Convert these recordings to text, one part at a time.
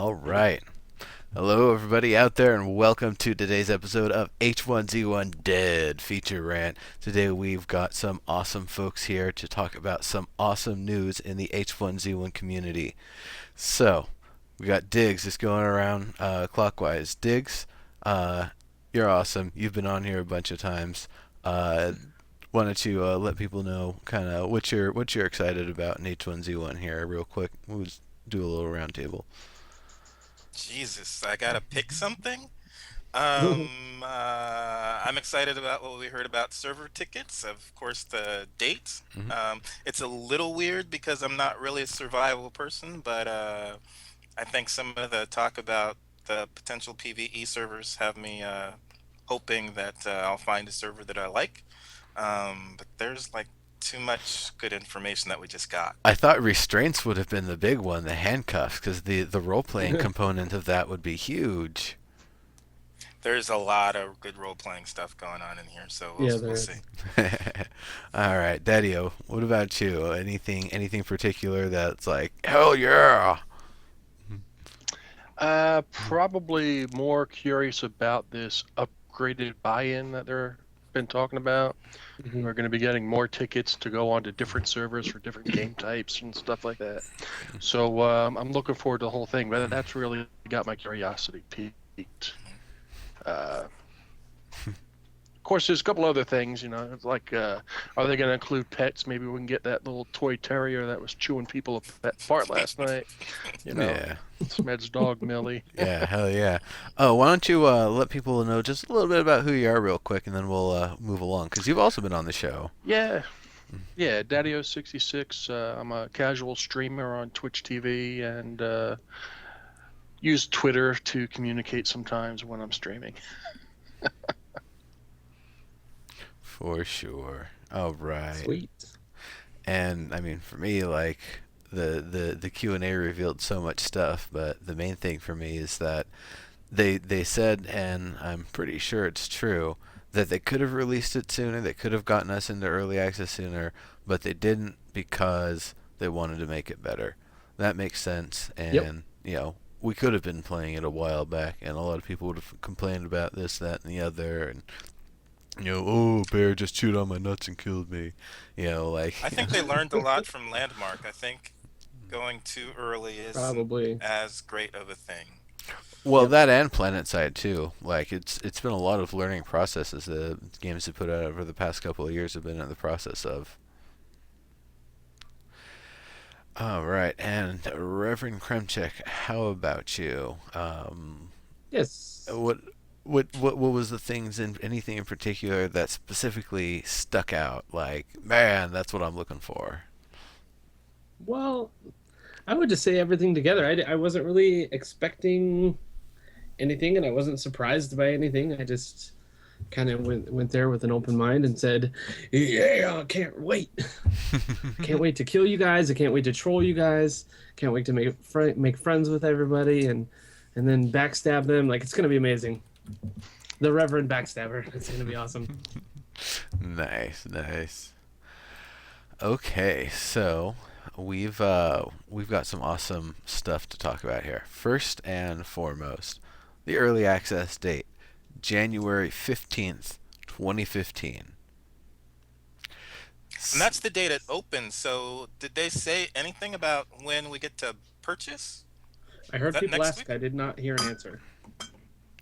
All right. Hello, everybody out there, and welcome to today's episode of H1Z1 Dead Feature Rant. Today we've got some awesome folks here to talk about some awesome news in the H1Z1 community. So, we got Dygz just going around clockwise. Dygz, uh, you're awesome. You've been on here a bunch of times. Uh, why don't you let people know kind of what you're excited about in H1Z1 here, real quick? We'll just do a little roundtable. Jesus, I gotta pick something. Mhm. I'm excited about what we heard about server tickets. Of course, the date. Hmm. It's a little weird because I'm not really a survival person, but I think some of the talk about the potential PvE servers have me hoping that I'll find a server that I like. But there's like too much good information that we just got. I thought restraints would have been the big one, the handcuffs, because the role playing component of that would be huge. There's a lot of good role-playing stuff going on in here, so we'll Yeah, we'll there see. is. All right, Daddio, what about you? Anything particular that's like hell yeah? Probably more curious about this upgraded buy-in that they're been talking about. Mhm. We're going to be getting more tickets to go on to different servers for different game types and stuff like that. So I'm looking forward to the whole thing, but that's really got my curiosity piqued. Uh, of course, there's a couple other things, it's like, are they going to include pets? Maybe we can get that little toy terrier that was chewing people apart last night. Yeah, Smed's dog, Millie. yeah, hell yeah. Oh, why don't you let people know just a little bit about who you are real quick, and then we'll move along, because you've also been on the show. Yeah, yeah, Daddio66. I'm a casual streamer on Twitch TV and use Twitter to communicate sometimes when I'm streaming. For sure. All right. Sweet. And I mean, for me, like the Q&A revealed so much stuff, but the main thing for me is that they said, and I'm pretty sure it's true, that they could have released it sooner, they could have gotten us into early access sooner, but they didn't because they wanted to make it better. That makes sense, Yep. and we could have been playing it a while back, and a lot of people would have complained about this, that, and the other, and oh, bear just chewed on my nuts and killed me. Like, I think they learned a lot from Landmark. I think going too early isn't Probably. as great of a thing. well, Yep. that and Planet Side too. Like, it's been a lot of learning processes the games have put out over the past couple of years have been in the process of. All right, and Reverend Kremchek, how about you? Yes. What what was the things in anything in particular that specifically stuck out? Like, man, that's what I'm looking for. Well, I would just say everything together. I wasn't really expecting anything, and I wasn't surprised by anything. I just kind of went there with an open mind and said, "Yeah, I can't wait. Can't wait to kill you guys. I can't wait to troll you guys. Can't wait to make friends with everybody and then backstab them. Like it's gonna be amazing. The Reverend Backstabber. It's gonna be awesome." Nice, nice. Okay, so we've got some awesome stuff to talk about here. First and foremost, the early access date, January 15th, 2015. And that's the date it opens. So did they say anything about when we get to purchase? I Is heard that people next ask. week? I did not hear an answer.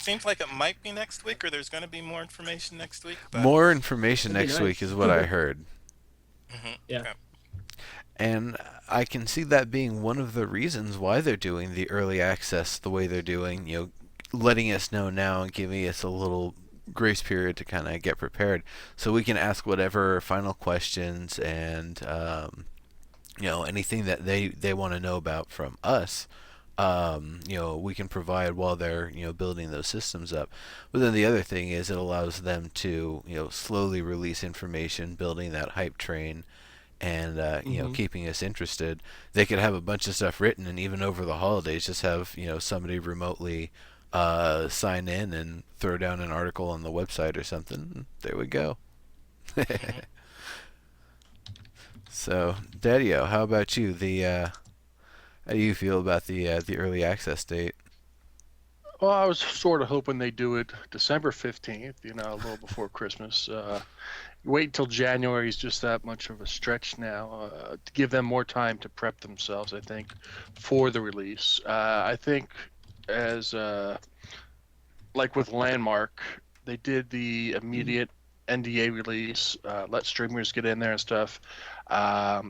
Seems like it might be next week, or there's going to be more information next week. But More information That'd be next week is nice. what I heard. Yeah. okay. And I can see that being one of the reasons why they're doing the early access the way they're doing, letting us know now and giving us a little grace period to kind of get prepared so we can ask whatever final questions and anything that they want to know about from us. We can provide while they're building those systems up. But then the other thing is it allows them to slowly release information, building that hype train, and Hmm. keeping us interested. They could have a bunch of stuff written, and even over the holidays, just have somebody remotely sign in and throw down an article on the website or something. There we go. Mhm. So, Daddio, how about you? The How do you feel about the early access date? Well, I was sort of hoping they do it December 15th, a little before Christmas. Wait until January is just that much of a stretch now, to give them more time to prep themselves, I think, for the release. I think as like with Landmark, they did the immediate NDA release, let streamers get in there and stuff.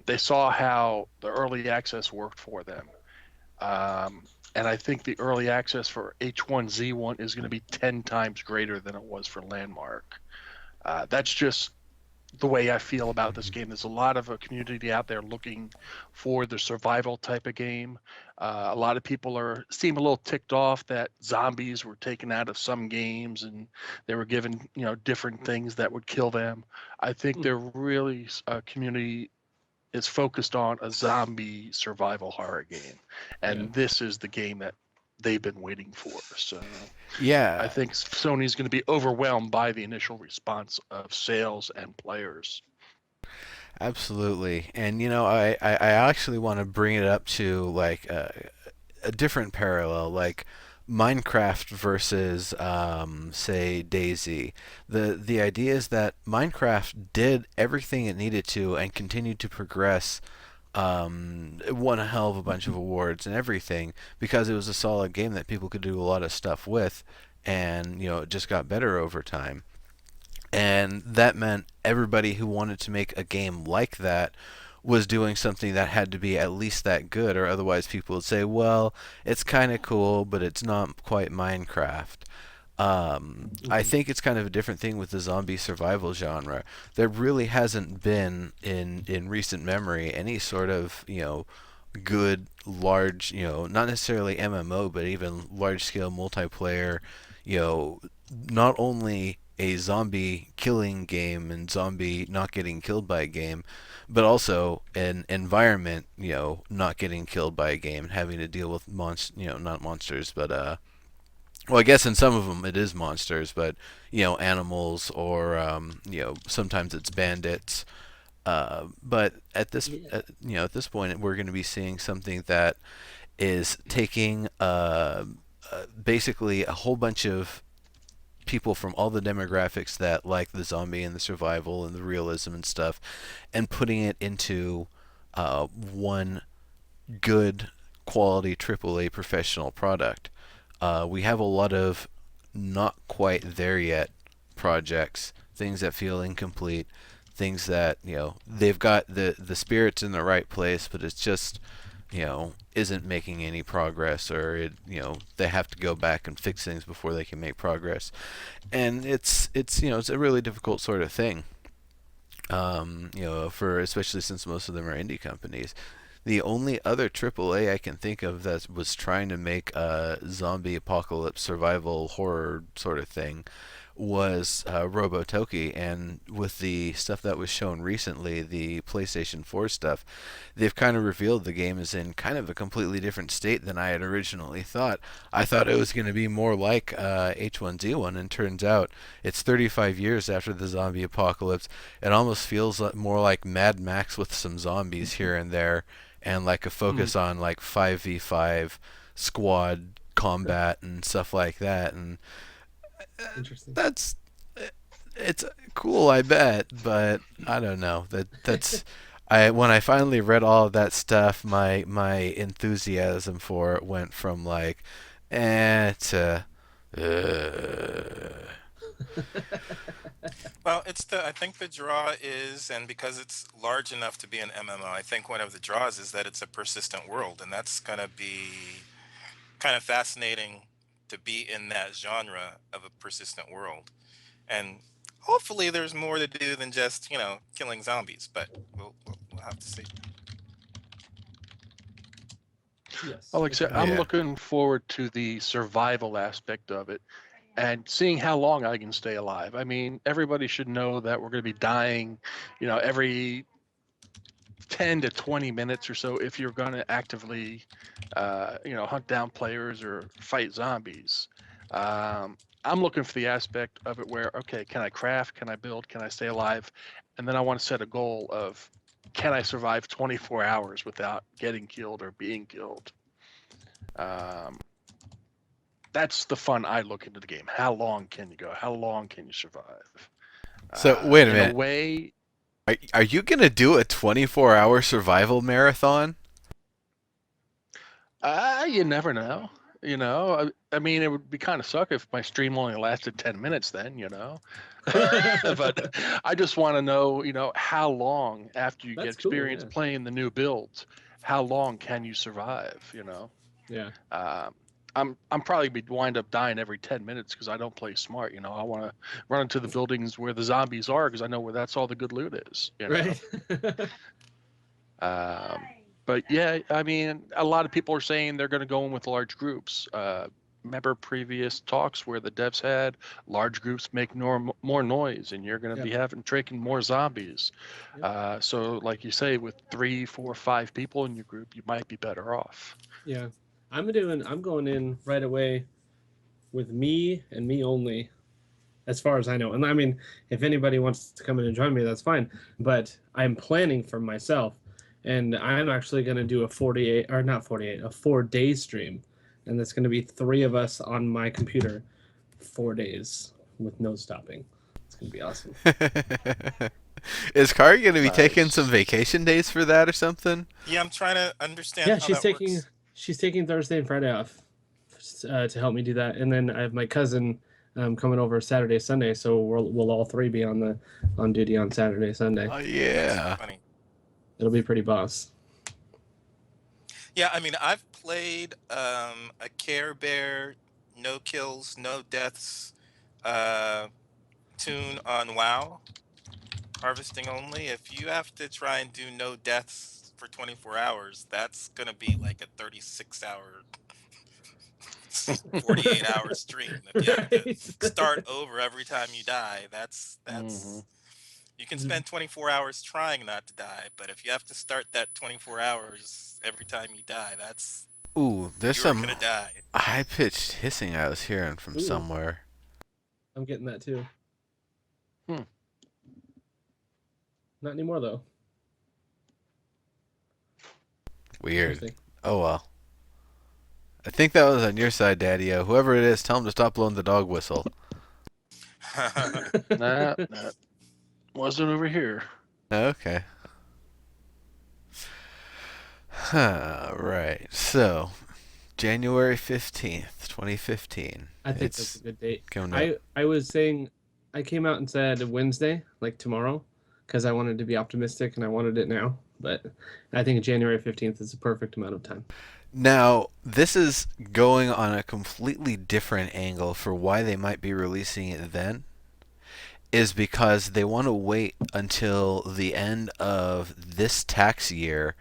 They saw how the early access worked for them. And I think the early access for H1Z1 is going to be 10 times greater than it was for Landmark. That's just the way I feel about this game. There's a lot of a community out there looking for the survival type of game. A lot of people seem a little ticked off that zombies were taken out of some games and they were given, different things that would kill them. I think they're really a community is focused on a zombie survival horror game, and this is the game that they've been waiting for. So Yeah, I think Sony's going to be overwhelmed by the initial response of sales and players. absolutely. And I actually want to bring it up to like a different parallel, like Minecraft versus say DayZ. The idea is that Minecraft did everything it needed to and continued to progress. It won a hell of a bunch of awards and everything because it was a solid game that people could do a lot of stuff with, and it just got better over time. And that meant everybody who wanted to make a game like that was doing something that had to be at least that good, or otherwise people would say, well, it's kind of cool, but it's not quite Minecraft. I think it's kind of a different thing with the zombie survival genre. There really hasn't been in recent memory any sort of good large not necessarily MMO but even large scale multiplayer you know not only a zombie killing game and zombie not getting killed by a game, but also an environment, not getting killed by a game and having to deal with not monsters, but well, I guess in some of them it is monsters, but animals or sometimes it's bandits. But at this, at this point, we're going to be seeing something that is taking basically a whole bunch of people from all the demographics that like the zombie and the survival and the realism and stuff, and putting it into one good quality AAA professional product. We have a lot of not quite there yet projects, things that feel incomplete, things that they've got the spirits in the right place, but it's just isn't making any progress, or they have to go back and fix things before they can make progress, and it's a really difficult sort of thing. For especially since most of them are indie companies. The only other AAA I can think of that was trying to make a zombie apocalypse survival horror sort of thing was Robotoki, and with the stuff that was shown recently, the PlayStation 4 stuff, they've kind of revealed the game is in kind of a completely different state than I had originally thought. I thought it was going to be more like H1Z1, and turns out it's 35 years after the zombie apocalypse. It almost feels more like Mad Max with some zombies here and there, and like a focus on like 5v5 squad combat and stuff like that. And Interesting. it's cool, I bet, but I don't know. That's I when I finally read all of that stuff, my enthusiasm for it went from like to Well, I think the draw is, and because it's large enough to be an MMO, I think one of the draws is that it's a persistent world, and that's gonna be kind of fascinating to be in that genre of a persistent world. And hopefully there's more to do than just, killing zombies, but we'll have to see. Yes. Like I said, I'm Yeah. looking forward to the survival aspect of it and seeing how long I can stay alive. I mean, everybody should know that we're going to be dying, every 10 to 20 minutes or so if you're going to actively, hunt down players or fight zombies. I'm looking for the aspect of it where, okay, can I craft? Can I build? Can I stay alive? And then I want to set a goal of can I survive 24 hours without getting killed or being killed? That's the fun I look into the game. How long can you go? How long can you survive? So wait a In a minute. way, Are you gonna do a 24-hour survival marathon? you never know. I mean, it would be kind of suck if my stream only lasted 10 minutes then, But I just want to know, how long after you get That's cool. experience Yeah. playing the new builds, how long can you survive, Yeah. I'm probably be wind up dying every 10 minutes because I don't play smart. I want to run into the buildings where the zombies are because I know where that's all the good loot is. Right. But yeah, I mean, a lot of people are saying they're going to go in with large groups. Remember previous talks where the devs had large groups make more noise, and you're going to Yep. be taking more zombies. Yep. So, like you say, with 3, 4, 5 people in your group, you might be better off. Yeah. I'm going in right away with me and me only, as far as I know. And I mean, if anybody wants to come in and join me, that's fine. But I'm planning for myself, and I'm actually going to do a 4-day stream, and that's going to be 3 of us on my computer, 4 days with no stopping. It's going to be awesome. Is Kari gonna be taking Nice. some vacation days for that or something? Yeah, I'm trying to understand Yeah, how that works. she's taking Thursday and Friday off to help me do that, and then I have my cousin coming over Saturday, Sunday, so we'll all 3 be on duty on Saturday, Sunday. Oh That's yeah. funny. It'll be pretty boss. Yeah, I mean, I've played a Care Bear, no kills, no deaths tune on WoW, harvesting only. If you have to try and do no deaths for 24 hours, that's gonna be like a 36-hour, 48-hour stream. If you have to Right. start over every time you die, that's Mhm. you can spend 24 hours trying not to die, but if you have to start that 24 hours every time you die, that's Ooh, there's you're some gonna die. high-pitched hissing I was hearing from Ooh. somewhere. I'm getting that too. Hmm. Not anymore though. Weird. Interesting. Oh well. I think that was on your side, Daddy-O. Whoever it is, tell him to stop blowing the dog whistle. Nah, that wasn't over here. Okay. Right. So, January 15th, 2015. I think that's a good date. I was saying, I came out and said Wednesday, like tomorrow, because I wanted to be optimistic and I wanted it now. But I think January 15th is the perfect amount of time. Now, this is going on a completely different angle for why they might be releasing it then. Is because they want to wait until the end of this tax year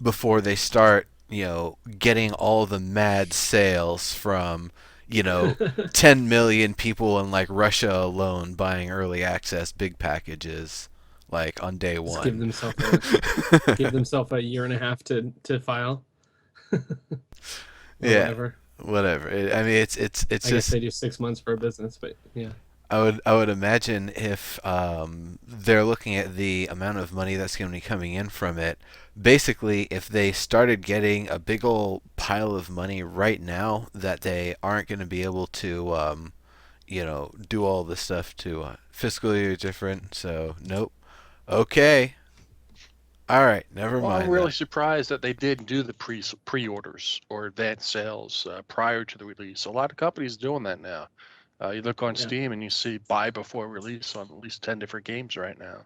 before they start, getting all the mad sales from, 10 million people in like Russia alone buying early access big packages like on day Just one. give themselves a year and a half to file. Yeah, Whatever. whatever. I mean, it's I guess just they do 6 months for a business, but yeah. I would imagine if they're looking at the amount of money that's going to be coming in from it, basically if they started getting a big old pile of money right now that they aren't going to be able to, do all the stuff to fiscal year different. So nope. Okay. All right. Never Well, I'm mind really then. surprised that they didn't do the pre-orders or advanced sales prior to the release. A lot of companies doing that now. You look on Yeah. Steam and you see buy before release on at least 10 different games right now.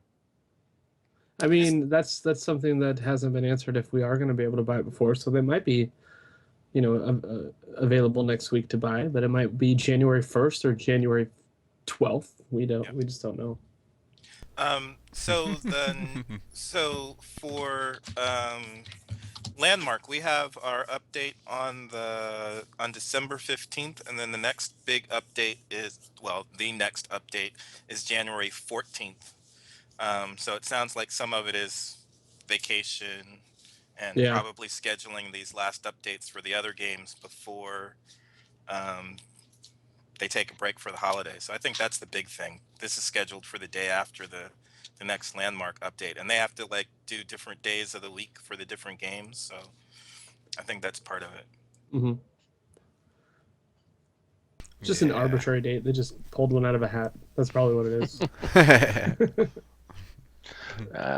I mean, that's something that hasn't been answered if we are going to be able to buy it before. So they might be, available next week to buy, but it might be January 1st or January 12th. We just don't know. So for Landmark, we have our update on December 15th, and then the next big update the next update is January 14th. So it sounds like some of it is vacation and Yeah. probably scheduling these last updates for the other games before they take a break for the holidays. So I think that's the big thing. This is scheduled for the day after the the next Landmark update, and they have to like do different days of the week for the different games. So I think that's part of it. Hmm. Just an Yeah. arbitrary date. They just pulled one out of a hat. That's probably what it is.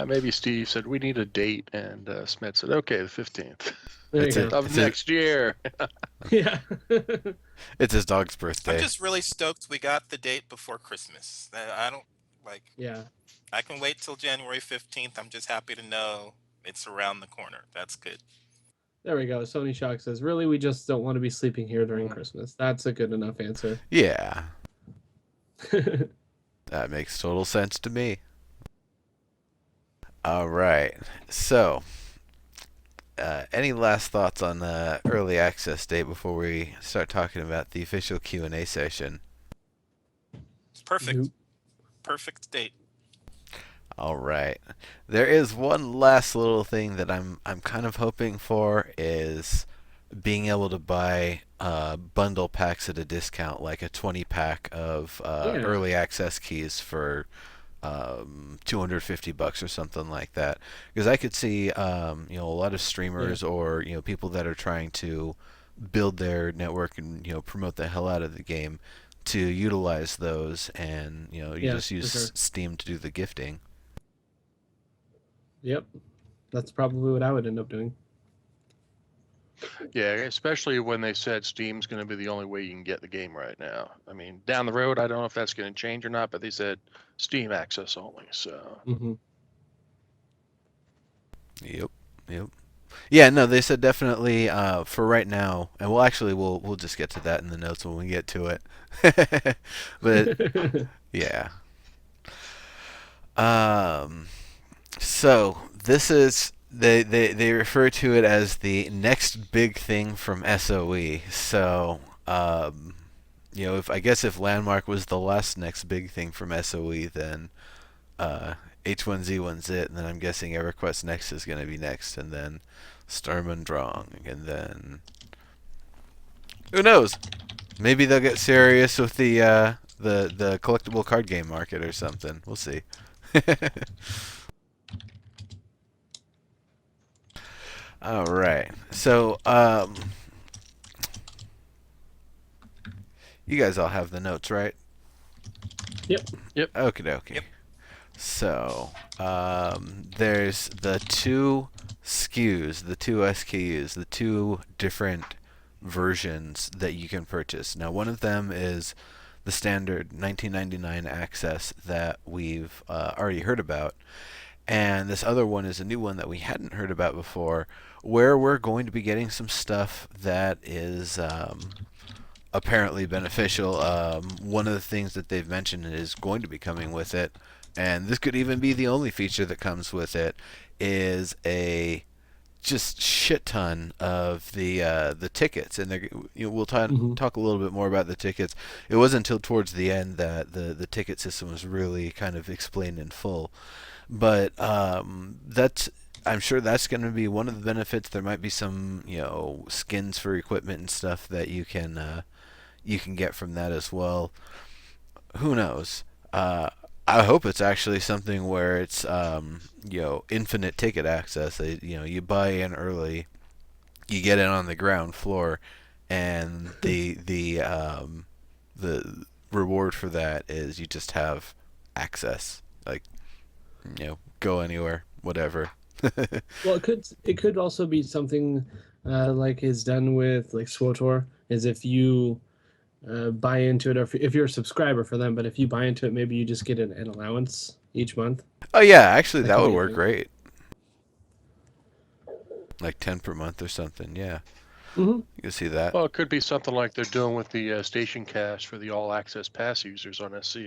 Maybe Steve said we need a date, and Smith said, "Okay, the 15th There It's you a- go. of next year." Yeah. It's his dog's I'm birthday. just really stoked we got the date before Christmas. I don't like. Yeah. I can wait till January 15th. I'm just happy to know it's around the corner. That's good. There we go. Sony Shock says, "Really, we just don't want to be sleeping here during Mm. Christmas." That's a good enough answer. Yeah, that makes total sense to me. All right. So, any last thoughts on the early access date before we start talking about the official Q&A session? It's perfect. Nope. Perfect date. All right. There is one last little thing that I'm kind of hoping for is being able to buy bundle packs at a discount, like a 20 pack of Yeah. early access keys for $250 or something like that. Because I could see a lot of streamers or people that are trying to build their network and promote the hell out of the game to utilize those, and you Yeah, just use for sure. Steam to do the gifting. Yep. That's probably what I would end up doing. Yeah, especially when they said Steam's going to be the only way you can get the game right now. I mean, down the road, I don't know if that's going to change or not, but they said Steam access only. So Mm-hmm. Yep. Yeah, no, they said definitely for right now, and we'll just get to that in the notes when we get to it. But yeah. So this is they refer to it as the next big thing from SOE. So if Landmark was the last next big thing from SOE, then H1Z1's it, and then I'm guessing EverQuest Next is going to be next, and then Sturm und Drang, and then who knows? Maybe they'll get serious with the collectible card game market or something. We'll see. All right. So you guys all have the notes, right? Yep. Okie dokie. Yep. So, there's the two SKUs, the two SKUs, the two different versions that you can purchase. Now, one of them is the standard $19.99 access that we've already heard about, and this other one is a new one that we hadn't heard about before, where we're going to be getting some stuff that is apparently beneficial. One of the things that they've mentioned is going to be coming with it, and this could even be the only feature that comes with it, is a just shit ton of the tickets, and we'll talk a little bit more about the tickets. It wasn't until towards the end that the ticket system was really kind of explained in full, but I'm sure that's going to be one of the benefits. There might be some skins for equipment and stuff that you can get from that as well. Who knows? I hope it's actually something where it's infinite ticket access. You buy in early, you get in on the ground floor, and the reward for that is you just have access. Like, go anywhere, whatever. Well, it could also be something like is done with like SWOTOR, is if you buy into it, or if you're a subscriber for them, but if you buy into it, maybe you just get an allowance each month. Oh yeah, actually that could would be work right. great. Like 10 per month or something. Yeah, Mm-hmm. you can see that. well, it could be something like they're doing with the Station Cast for the All Access Pass users on SC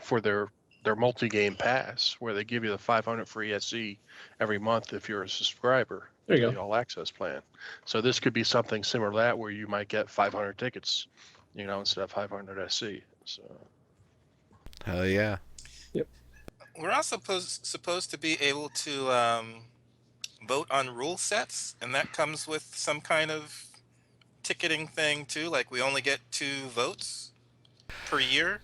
for their multi-game pass, where they give you the 500 free SC every month if you're a subscriber There you to go. the All Access plan. So this could be something similar to that, where you might get 500 tickets, instead of 500 SC. So Hell yeah. We're also supposed to be able to vote on rule sets, and that comes with some kind of ticketing thing too. Like we only get 2 votes per year.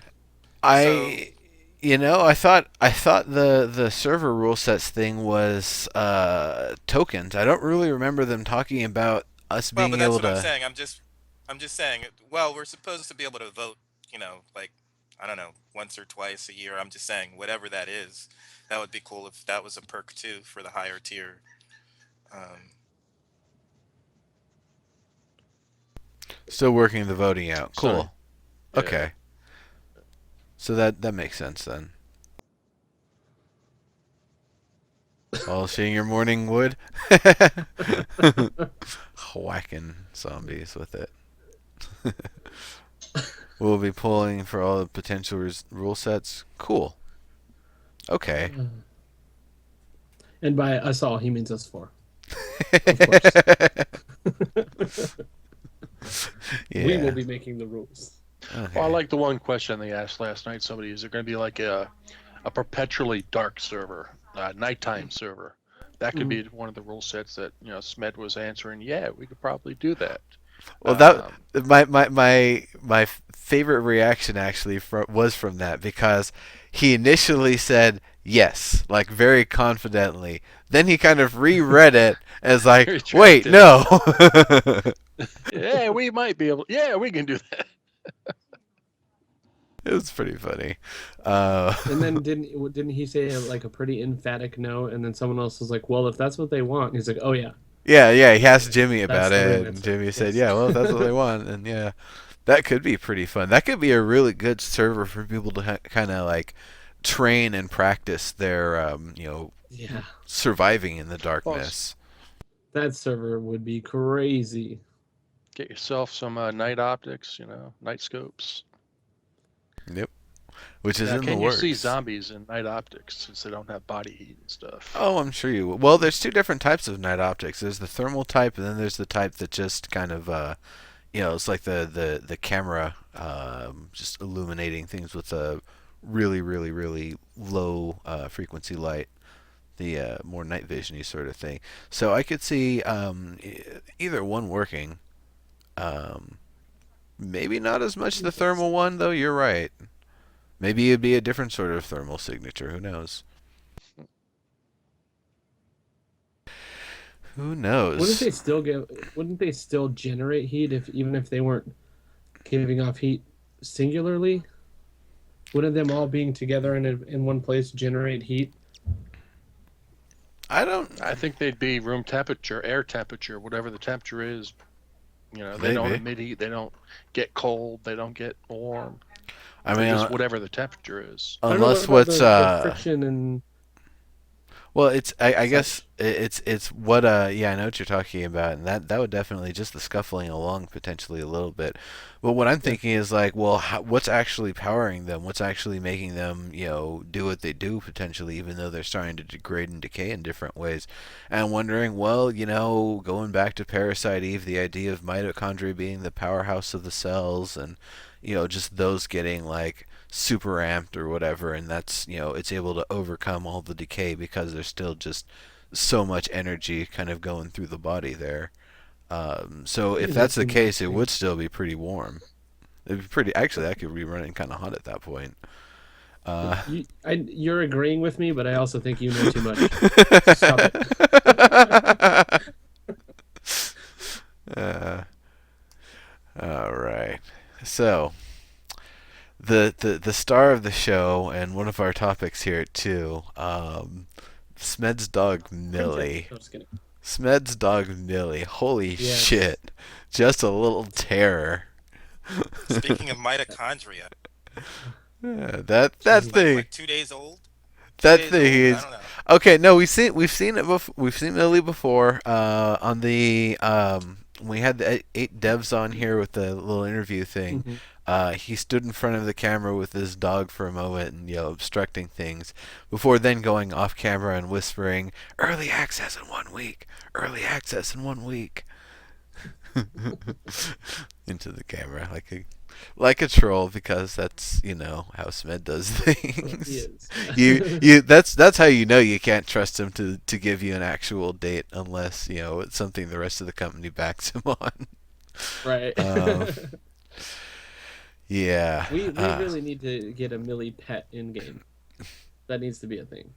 I I thought the server rule sets thing was tokens. I don't really remember them talking about us Well, but being that's able what I'm to. saying. I'm just saying. Well, we're supposed to be able to vote. Like I don't know, once or twice a year. I'm just saying, whatever that is, that would be cool if that was a perk too for the higher tier. Um, Still working the voting out. So Cool. yeah. Okay. So that makes sense then. Polishing your morning wood. Whacking zombies with it. We'll be pulling for all the potential rule sets. Cool. Okay. And by us all, he means us four. Of course. Yeah. We will be making the rules. Okay. Well, I like the one question they asked last night. Somebody, is there going to be like a perpetually dark server, a nighttime server? That could be one of the rule sets that Smed was answering. Yeah, we could probably do that. Well, that my favorite reaction actually was from that, because he initially said yes, like very confidently. Then he kind of reread it as like, wait, Retracted. no. Yeah, we might be able. Yeah, we can do that. It was pretty funny. And then didn't he say like a pretty emphatic no? And then someone else was like, "Well, if that's what they want," he's like, "Oh yeah." yeah, he asked Jimmy about That's the it, real and answer. Jimmy said, Yes. "Yeah, well, if that's what they want." And yeah, that could be pretty fun. That could be a really good server for people to kind of like train and practice their, Yeah, surviving in the darkness. that server would be crazy. Get yourself some night optics, night scopes. Yep. Which is Now, in the can you works. see zombies in night optics since they don't have body heat and stuff? Oh, I'm sure you will. Well, there's two different types of night optics. There's the thermal type, and then there's the type that just kind of, it's like the camera, just illuminating things with a really, really, really low frequency light. The more night vision-y sort of thing. So I could see either one working. Um, Maybe not as much the thermal one, though. You're right. Maybe it'd be a different sort of thermal signature. Who knows? Who knows? Wouldn't they still generate heat even if they weren't giving off heat singularly? Wouldn't them all being together in one place generate heat? I think they'd be room temperature, air temperature, whatever the temperature is. They don't Maybe. emit heat. They don't get cold. They don't get warm. I They're mean, just whatever the temperature is. I don't know unless what about what's the friction and well, it's I guess such. it's what yeah, I know what you're talking about, and that would definitely just the scuffling along potentially a little bit. But what I'm thinking is like, well, what's actually powering them? What's actually making them do what they do potentially, even though they're starting to degrade and decay in different ways? And I'm wondering, well, going back to Parasite Eve, the idea of mitochondria being the powerhouse of the cells, and just those getting like super amped or whatever, and that's it's able to overcome all the decay because there's still just so much energy kind of going through the body there. So if that's the case, it would still be pretty warm. It'd be pretty. Actually, that could be running kind of hot at that point. You're agreeing with me, but I also think you know too much. Stop it. All right. So the star of the show and one of our topics here too, Smed's dog Millie. No, just kidding. Smed's dog Millie. Holy Yes. shit! Just a little terror. Speaking of mitochondria, Yeah, that she's thing. like 2 days old. That 2 days thing old? I is don't know. okay. No, we've seen it we've seen Millie before. On the we had the 8 devs on here with the little interview thing. Mhm. He stood in front of the camera with his dog for a moment and obstructing things before then going off camera and whispering, "Early access in 1 week. Early access in 1 week." Into the camera like a troll, because that's how Smed does He things. is. That's how you can't trust him to give you an actual date unless it's something the rest of the company backs him on. Right. Yeah. we really need to get a Millie pet in game. That needs to be a thing.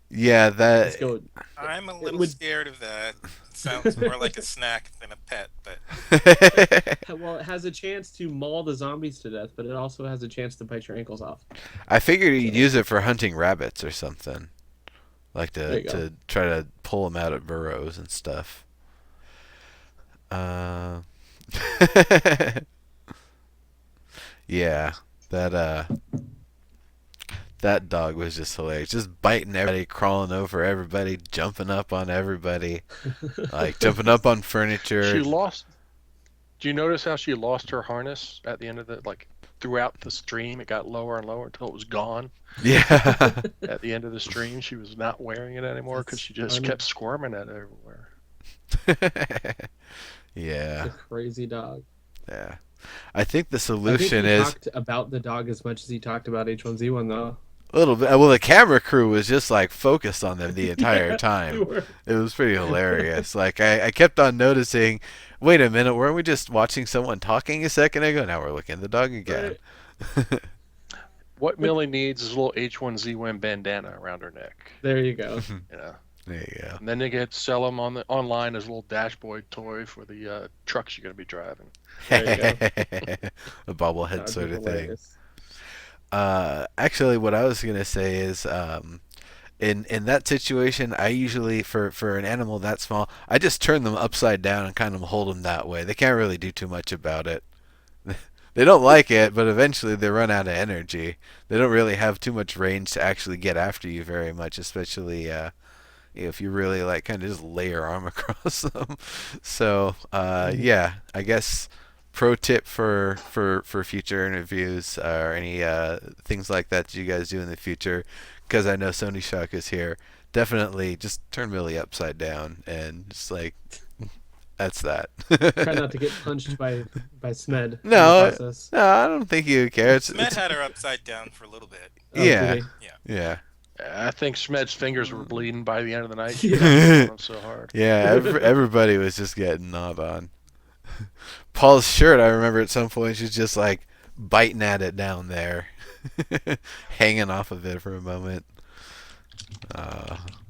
Yeah, Let's that. go. I'm a It little would. scared of that. It sounds more like a snack than a pet, but Well, it has a chance to maul the zombies to death, but it also has a chance to bite your ankles off. I figured you'd So use it for hunting rabbits or something, like there to you go. try to pull them out of burrows and stuff. Uh, yeah, that that dog was just hilarious. Just biting everybody, crawling over everybody, jumping up on everybody, like jumping up on furniture. She lost. Do you notice how she lost her harness at the end of the throughout the stream? It got lower and lower until it was gone. Yeah. At the end of the stream, she was not wearing it anymore because That's she just funny. kept squirming at everywhere. Yeah. It's a crazy dog. Yeah. I think the I think solution he is talked about the dog as much as he talked about H1Z1, though. a little bit. Well, the camera crew was just like focused on them the entire Yeah, time. they were. It was pretty hilarious. Like I kept on noticing. Wait a minute, weren't we just watching someone talking a second ago? Now we're looking at the dog again. Right. What Millie needs is a little H1Z1 bandana around her neck. There you go. You know. There you go. And then they get sell them online as a little dashboard toy for the trucks you're going to be driving. There A bobblehead That would sort be of thing. hilarious. Actually, what I was gonna say is, in that situation, I usually for an animal that small, I just turn them upside down and kind of hold them that way. They can't really do too much about it. They don't like it, but eventually they run out of energy. They don't really have too much range to actually get after you very much, especially if you really like kind of just lay your arm across them. So yeah, I guess pro tip for future interviews or any things like that you guys do in the future, because I know Sony Shock is here. Definitely just turn Millie upside down and just like that's that. Try not to get punched by Smed in the No, process. no, I don't think you care. Smed had her upside down for a little bit. Oh, Yeah, did yeah. I think Smed's fingers were bleeding by the end of the night. Yeah. He was so hard. Yeah, everybody was just getting gnawed on. Paul's shirt, I remember at some point she's just like biting at it down there, hanging off of it for a moment.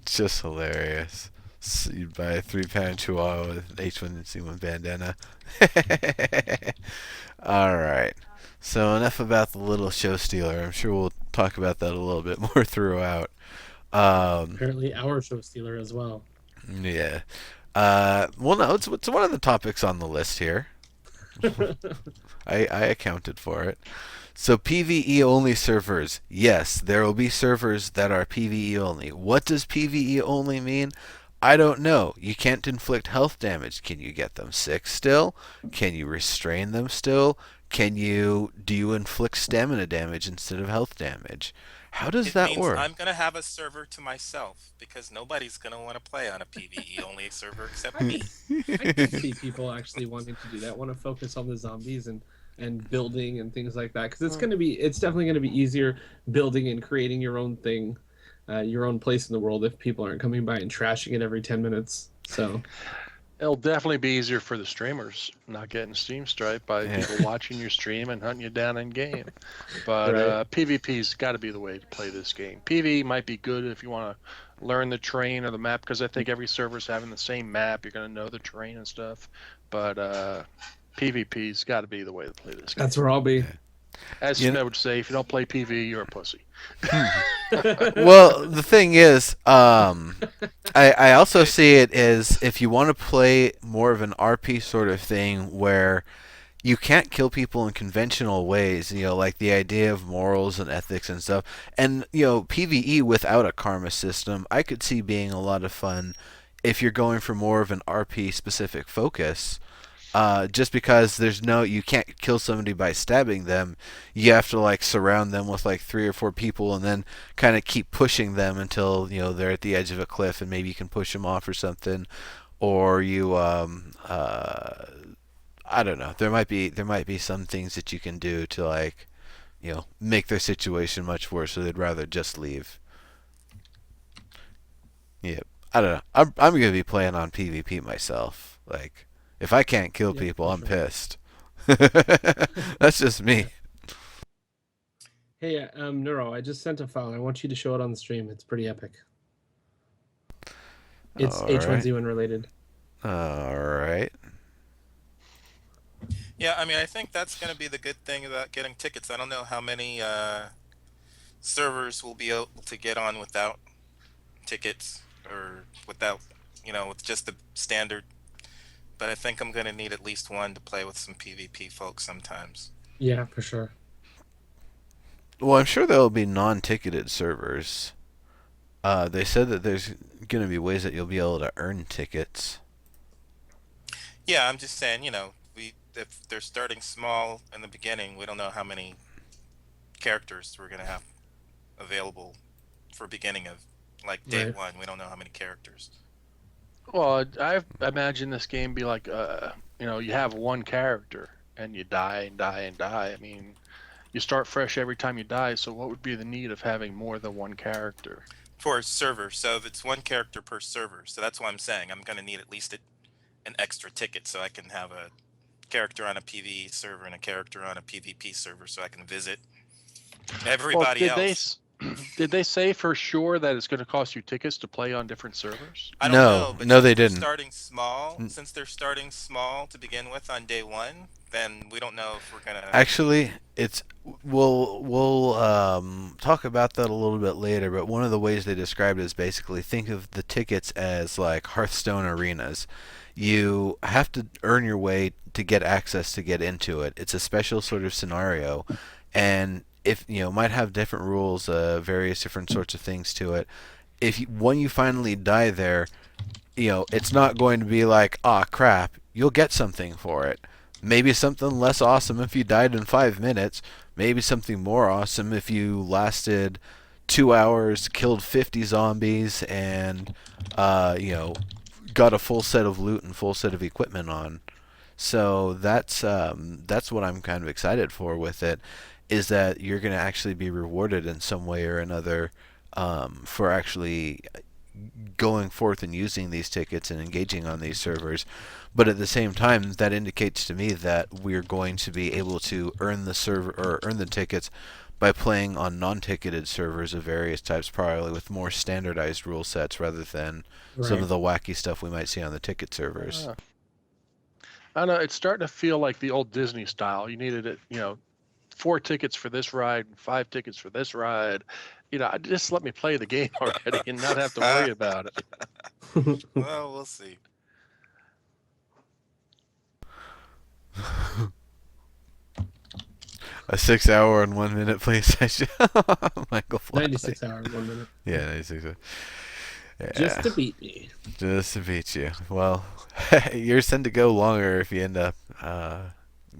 It's just hilarious. So you buy a 3-pound chihuahua with an H1Z1 bandana. Alright. So enough about the little show stealer. I'm sure we'll talk about that a little bit more throughout. Apparently, our show stealer as well. Yeah. Well, no, it's one of the topics on the list here. I accounted for it. So PvE only servers. Yes, there will be servers that are PvE only. What does PvE only mean? I don't know. You can't inflict health damage. Can you get them sick still? Can you restrain them still? Do you inflict stamina damage instead of health damage? How does It that means work? I'm gonna have a server to myself because nobody's gonna want to play on a PvE only server except me. I can see people actually wanting to do that, want to focus on the zombies and building and things like that, because it's definitely gonna be easier building and creating your own thing, your own place in the world if people aren't coming by and trashing it every 10 minutes. So It'll definitely be easier for the streamers not getting Steam striped by Yeah. people watching your stream and hunting you down in game. But Right. PvP's got to be the way to play this game. PvE might be good if you want to learn the terrain or the map, because I think every server's having the same map. You're going to know the terrain and stuff. But PvP's got to be the way to play this game. that's where I'll be. As You Smith would say, if you don't play PvE, you're a pussy. Well, the thing is, I also see it as if you want to play more of an RP sort of thing where you can't kill people in conventional ways, like the idea of morals and ethics and stuff. And, PvE without a karma system, I could see being a lot of fun if you're going for more of an RP specific focus. Just because you can't kill somebody by stabbing them, you have to like surround them with like 3 or 4 people and then kind of keep pushing them until they're at the edge of a cliff and maybe you can push them off or something, or I don't know. There might be some things that you can do to like make their situation much worse, so they'd rather just leave. Yeah, I don't know. I'm gonna be playing on PvP myself, like. If I can't kill Yeah, people, for I'm sure. pissed. That's just me. Hey, Neuro, I just sent a file. I want you to show it on the stream. It's pretty epic. It's All right. H1Z1 related. All right. Yeah, I mean, I think that's going to be the good thing about getting tickets. I don't know how many servers will be able to get on without tickets or without, with just the standard. But I think I'm going to need at least one to play with some PvP folks sometimes. Yeah, for sure. Well, I'm sure there'll be non-ticketed servers. They said that there's going to be ways that you'll be able to earn tickets. Yeah, I'm just saying, if they're starting small in the beginning, we don't know how many characters we're going to have available for beginning of like day Right. one. We don't know how many characters. Well, I imagine this game be like, you have one character and you die and die and die. I mean, you start fresh every time you die. So what would be the need of having more than one character? For a server, so if it's one character per server, so that's why I'm saying I'm going to need at least an extra ticket so I can have a character on a PvE server and a character on a PvP server so I can visit Well, everybody else. did they say for sure that it's going to cost you tickets to play on different servers? I don't know, but No, since they they're didn't. starting small, to begin with on day one, then we don't know if we're gonna. Actually, we'll talk about that a little bit later. But one of the ways they described it is basically think of the tickets as like Hearthstone arenas. You have to earn your way to get access to get into it. It's a special sort of scenario, and if might have different rules, various different sorts of things to it. When you finally die there, it's not going to be like, ah, crap. You'll get something for it. Maybe something less awesome if you died in 5 minutes. Maybe something more awesome if you lasted 2 hours, killed 50 zombies, and got a full set of loot and full set of equipment on. So that's what I'm kind of excited for with it, is that you're going to actually be rewarded in some way or another for actually going forth and using these tickets and engaging on these servers. But at the same time, that indicates to me that we're going to be able to earn the tickets by playing on non-ticketed servers of various types, probably with more standardized rule sets rather than some Right. of the wacky stuff we might see on the ticket servers. I don't know. It's starting to feel like the old Disney style. You needed it, 4 tickets for this ride, 5 tickets for this ride. Just let me play the game already and not have to worry about it. Well, we'll see. A 6 hour and 1 minute play session. Michael Flatley. 96 hours, 1 minute. Yeah, 96 hours. Yeah. Just to beat me. Just to beat you. Well, yours tend to go longer if you end up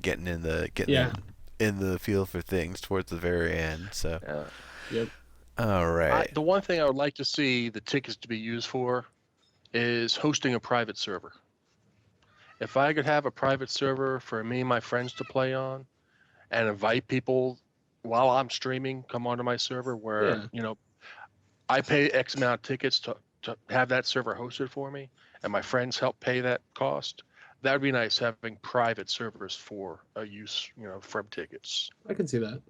getting in the feel for things towards the very end. So. Yeah. Yep. All right. The one thing I would like to see the tickets to be used for is hosting a private server. If I could have a private server for me and my friends to play on, and invite people while I'm streaming, come onto my server where, I pay X amount of tickets to have that server hosted for me, and my friends help pay that cost. That would be nice, having private servers for a use, from tickets. I can see that.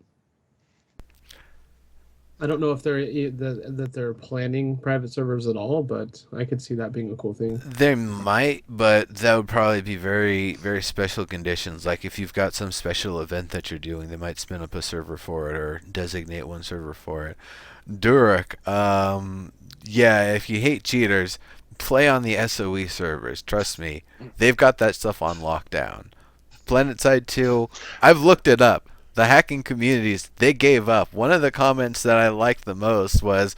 I don't know if they're planning private servers at all, but I could see that being a cool thing. They might, but that would probably be very, very special conditions. Like if you've got some special event that you're doing, they might spin up a server for it or designate one server for it. Durek, yeah, if you hate cheaters, play on the SOE servers. Trust me, they've got that stuff on lockdown. PlanetSide 2, I've looked it up. The hacking communities, they gave up. One of the comments that I liked the most was,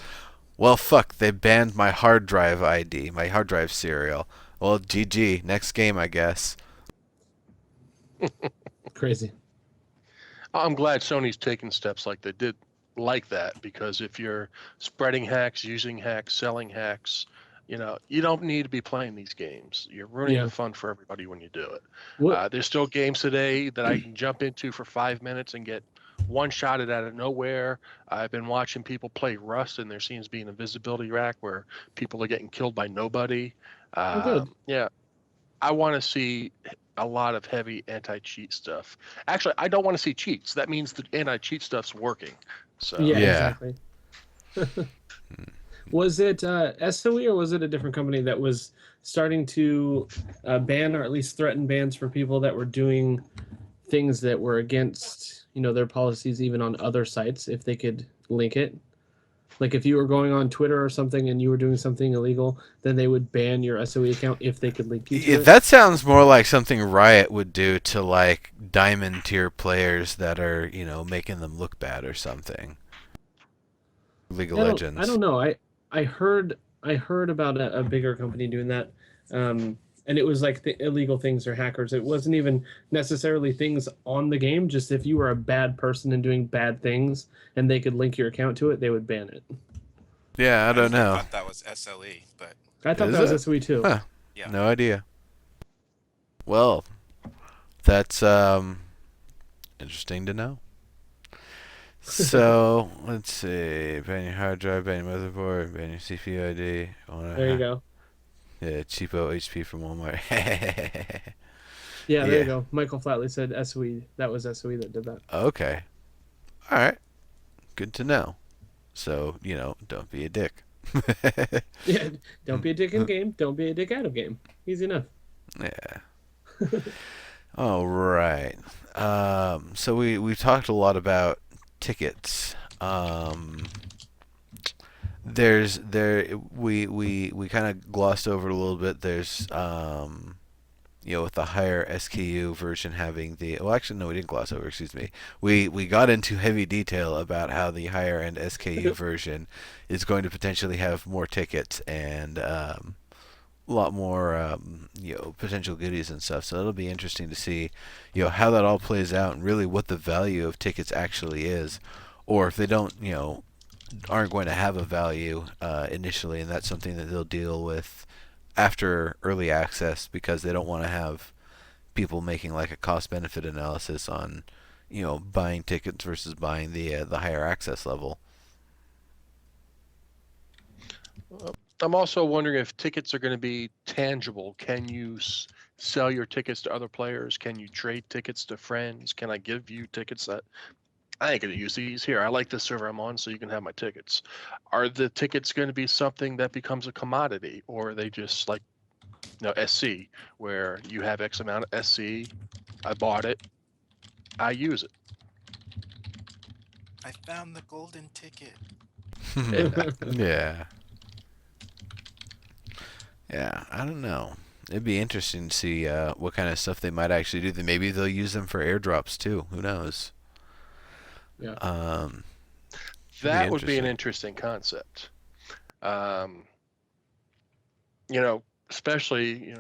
well, fuck, they banned my hard drive ID, my hard drive serial. Well, GG, next game, I guess. Crazy. I'm glad Sony's taking steps like they did like that, because if you're spreading hacks, using hacks, selling hacks, you don't need to be playing these games. You're ruining the fun for everybody when you do it. There's still games today that I can jump into for 5 minutes and get one-shotted out of nowhere. I've been watching people play Rust, and there seems to be an invisibility rack where people are getting killed by nobody. Good. Yeah, I want to see a lot of heavy anti-cheat stuff. Actually, I don't want to see cheats. That means the anti-cheat stuff's working. So Yeah, Yeah. exactly. Was it SOE or was it a different company that was starting to ban or at least threaten bans for people that were doing things that were against, their policies even on other sites if they could link it? Like if you were going on Twitter or something and you were doing something illegal, then they would ban your SOE account if they could link you to it. That sounds more like something Riot would do to like diamond tier players that are, making them look bad or something. League of I Legends. don't know. I heard about a bigger company doing that, and it was like the illegal things or hackers. It wasn't even necessarily things on the game. Just if you were a bad person and doing bad things, and they could link your account to it, they would ban it. Yeah, I I don't actually know. thought that was SOE, but I thought Is that was it? SOE too. Huh. yeah. No idea. Well, that's interesting to know. So let's see. Ban your hard drive, ban your motherboard, ban your CPU ID. There you go. Yeah, cheapo HP from Walmart. Yeah, there you Yeah. go. Michael Flatley said SOE. That was SOE that did that. Okay. All right. Good to know. So, don't be a dick. Yeah, don't be a dick in game. Don't be a dick out of game. Easy enough. Yeah. All right. So we talked a lot about tickets. We kind of glossed over it a little bit. There's with the higher SKU version having actually no, we didn't gloss over, excuse me. We got into heavy detail about how the higher end SKU version is going to potentially have more tickets and a lot more potential goodies and stuff. So it'll be interesting to see how that all plays out and really what the value of tickets actually is, or if they don't aren't going to have a value initially, and that's something that they'll deal with after early access because they don't want to have people making like a cost benefit analysis on buying tickets versus buying the higher access level. I'm also wondering if tickets are going to be tangible. Can you sell your tickets to other players? Can you trade tickets to friends? Can I give you tickets that I ain't going to use these? Here, I like this server I'm on, so you can have my tickets. Are the tickets going to be something that becomes a commodity, or are they just like SC, where you have X amount of SC, I bought it, I use it? I found the golden ticket. Yeah. Yeah, I don't know. It'd be interesting to see what kind of stuff they might actually do. Maybe they'll use them for airdrops too. Who knows? Yeah. That would be an interesting concept. Especially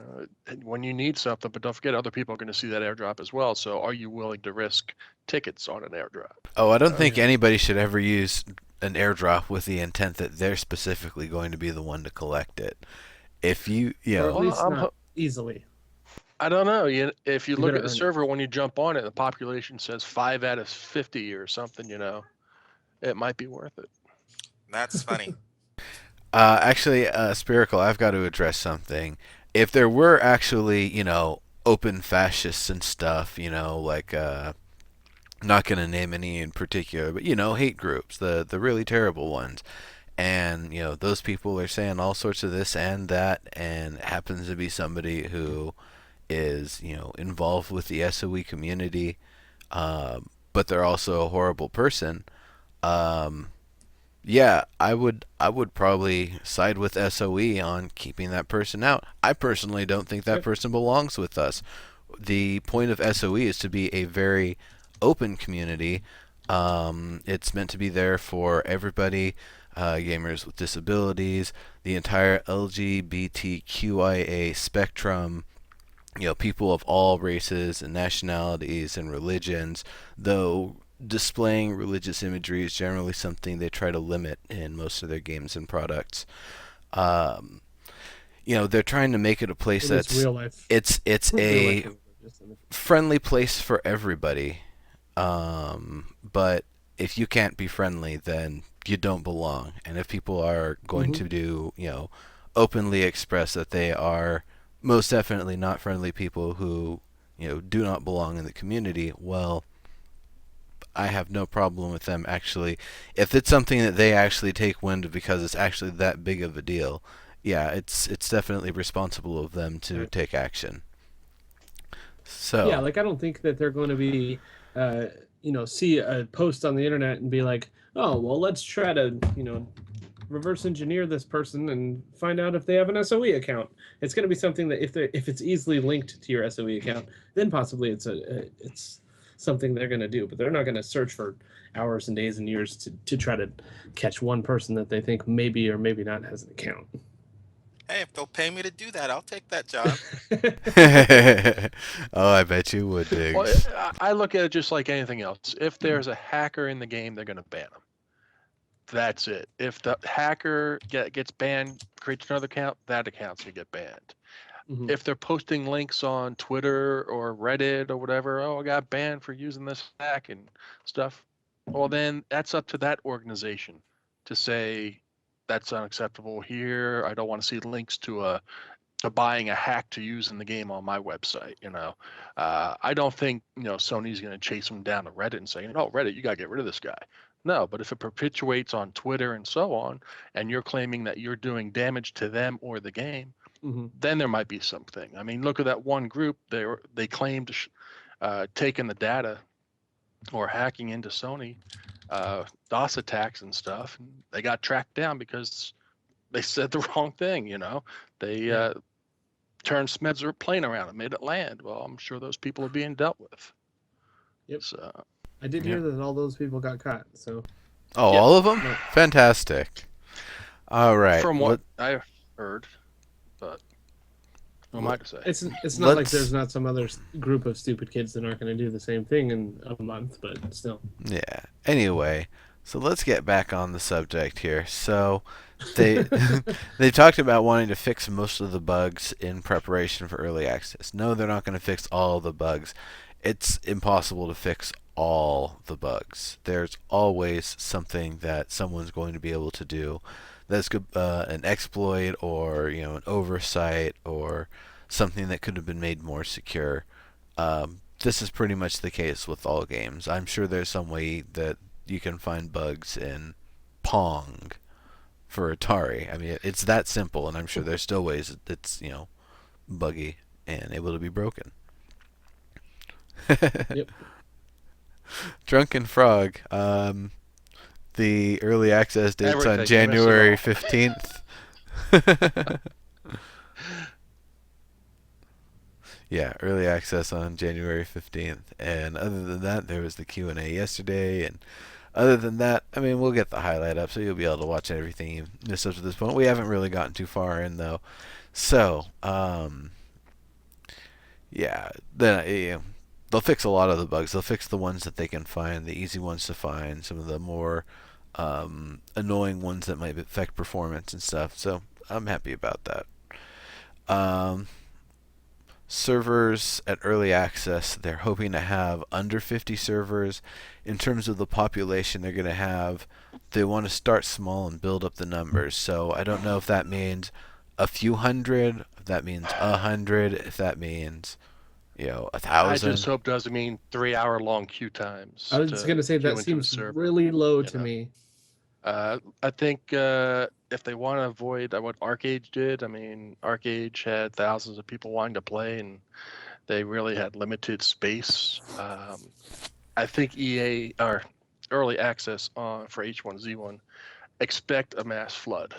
when you need something, but don't forget other people are going to see that airdrop as well. So are you willing to risk tickets on an airdrop? Oh, I don't think anybody should ever use an airdrop with the intent that they're specifically going to be the one to collect it. If you, or at least not easily. I don't know. If you look at the earn server when you jump on it, the population says 5 out of 50 or something. It might be worth it. That's funny. Actually, Spherical, I've got to address something. If there were actually, open fascists and stuff, like, not going to name any in particular, but, hate groups, the really terrible ones. And, those people are saying all sorts of this and that, and it happens to be somebody who is, involved with the SOE community, but they're also a horrible person. Yeah, I would probably side with SOE on keeping that person out. I personally don't think that person belongs with us. The point of SOE is to be a very open community. It's meant to be there for everybody, gamers with disabilities, the entire LGBTQIA spectrum, people of all races and nationalities and religions, though displaying religious imagery is generally something they try to limit in most of their games and products. They're trying to make it a place that's real life. It's a friendly place for everybody. But if you can't be friendly, then you don't belong. And if people are going to do, openly express that they are most definitely not friendly people who, do not belong in the community, well, I have no problem with them actually. If it's something that they actually take wind of because it's actually that big of a deal, yeah, it's definitely responsible of them to Right. take action. Yeah, So, like I don't think that they're going to be, see a post on the internet and be like, oh, well, let's try to, reverse engineer this person and find out if they have an SOE account. It's going to be something that if it's easily linked to your SOE account, then possibly it's something they're going to do. But they're not going to search for hours and days and years to try to catch one person that they think maybe or maybe not has an account. Hey, if they'll pay me to do that, I'll take that job. oh, I bet you would, Well, Diggs. I look at it just like anything else. If there's a hacker in the game, they're going to ban them. That's it. If the hacker gets banned, creates another account, that account's going to get banned. Mhm. If they're posting links on Twitter or Reddit or whatever, oh, I got banned for using this hack and stuff, well, then that's up to that organization to say that's unacceptable here. I don't want to see links to buying a hack to use in the game on my website. I don't think Sony's going to chase them down to Reddit and saying, "Oh, Reddit, you got to get rid of this guy." No, but if it perpetuates on Twitter and so on, and you're claiming that you're doing damage to them or the game, Mhm. then there might be something. I mean, look at that one group. They claimed taking the data or hacking into Sony, DOS attacks and stuff. And they got tracked down because they said the wrong thing. They Yeah. turned Smed's plane around and made it land. Well, I'm sure those people are being dealt with. Yep. So, I did Yeah. hear that all those people got caught. So Oh, Yeah. all of them? No. Fantastic. All right. from what I heard, but who am I to say? it's not like Let's- there's not some other group of stupid kids that aren't going to do the same thing in a month, but still. Yeah. Anyway, so let's get back on the subject here. So they they talked about wanting to fix most of the bugs in preparation for early access. No, they're not going to fix all the bugs. It's impossible to fix all the bugs. There's always something that someone's going to be able to do. That's an exploit or an oversight or something that could have been made more secure. This is pretty much the case with all games. I'm sure there's some way that you can find bugs in Pong for Atari. I mean, it's that simple, and I'm sure there's still ways it's buggy and able to be broken. Yep. Drunken Frog. The early access date's Everything, on you missed it January all. 15th. Yeah, early access on January 15th. And other than that, there was the Q&A yesterday. And other than that, I mean, we'll get the highlight up, so you'll be able to watch everything you missed up to this point. We haven't really gotten too far in, though. So, yeah, then they'll fix a lot of the bugs. They'll fix the ones that they can find, the easy ones to find, some of the more annoying ones that might affect performance and stuff. So I'm happy about that. Servers at early access, they're hoping to have under 50 servers. In terms of the population they're going to have, they want to start small and build up the numbers. So I don't know if that means a few hundred, if that means 100, if that means 1,000. I just hope doesn't mean 3-hour-long queue times. I was going to say queue that into a seems server, really low to know. me. I think if they want to avoid what Arcade did, I mean, Arcade had thousands of people wanting to play, and they really had limited space. I think EA or early access for H1Z1 expect a mass flood.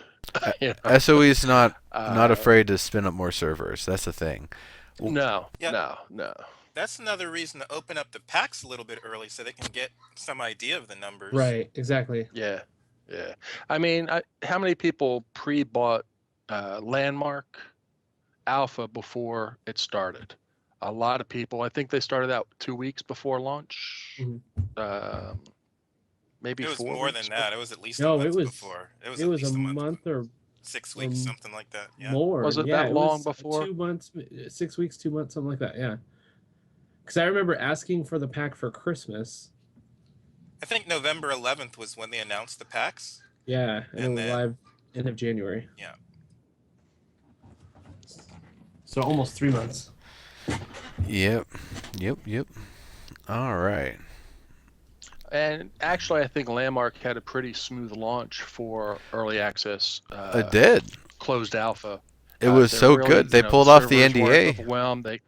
SOE is not Uh, afraid to spin up more servers. That's the thing. No, Yeah. no. That's another reason to open up the packs a little bit early so they can get some idea of the numbers. Right, exactly. Yeah. I mean, how many people pre-bought Landmark Alpha before it started? A lot of people. I think they started out 2 weeks before launch. Mhm. Maybe It was 4 more weeks than that. It was at least No, a month it was- before. It was It at was least a a month. month or 6 weeks, something like that. Yeah. more. Was it yeah, that it long was before? 2 months, 6 weeks, 2 months, something like that. Yeah. Because I remember asking for the pack for Christmas. I think November 11th was when they announced the packs. Yeah, and it And was then- live end of January. Yeah. So almost 3 months. Yep. All right. And actually, I think Landmark had a pretty smooth launch for early access, It did. closed alpha. It was They're so really, good. They the pulled off the servers weren't NDA. overwhelmed.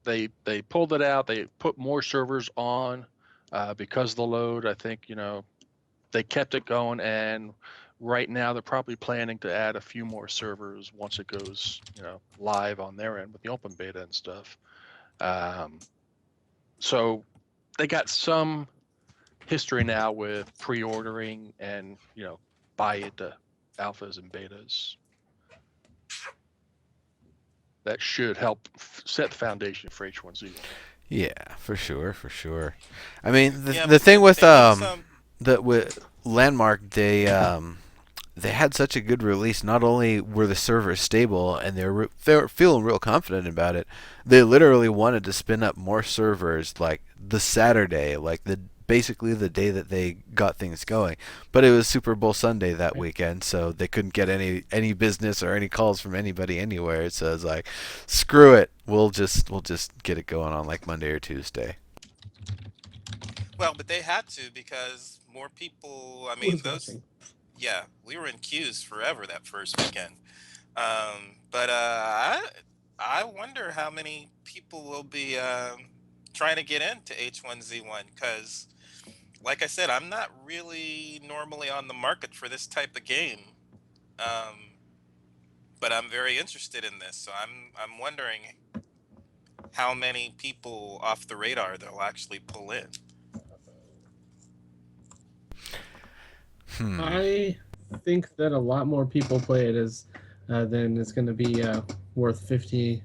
They pulled it out. They put more servers on because of the load. I think they kept it going, and right now they're probably planning to add a few more servers once it goes live on their end with the open beta and stuff. So they got some history now with pre-ordering and buy into alphas and betas. That should help set the foundation for H1Z1. Yeah, for sure, for sure. I mean, Yeah, the but thing with they need some. with Landmark, they had such a good release. Not only were the servers stable and they were feeling real confident about it, they literally wanted to spin up more servers like the Saturday, like basically the day that they got things going. But it was Super Bowl Sunday that weekend, so they couldn't get any business or any calls from anybody anywhere. So it's like, screw it, we'll just get it going on like Monday or Tuesday. Well, but they had to because more people. I Who mean, was those. watching? Yeah, we were in queues forever that first weekend. But I wonder how many people will be trying to get into H1Z1 because, like I said, I'm not really normally on the market for this type of game. But I'm very interested in this, so I'm wondering how many people off the radar they'll actually pull in. I think that a lot more people play it as than it's going to be worth 50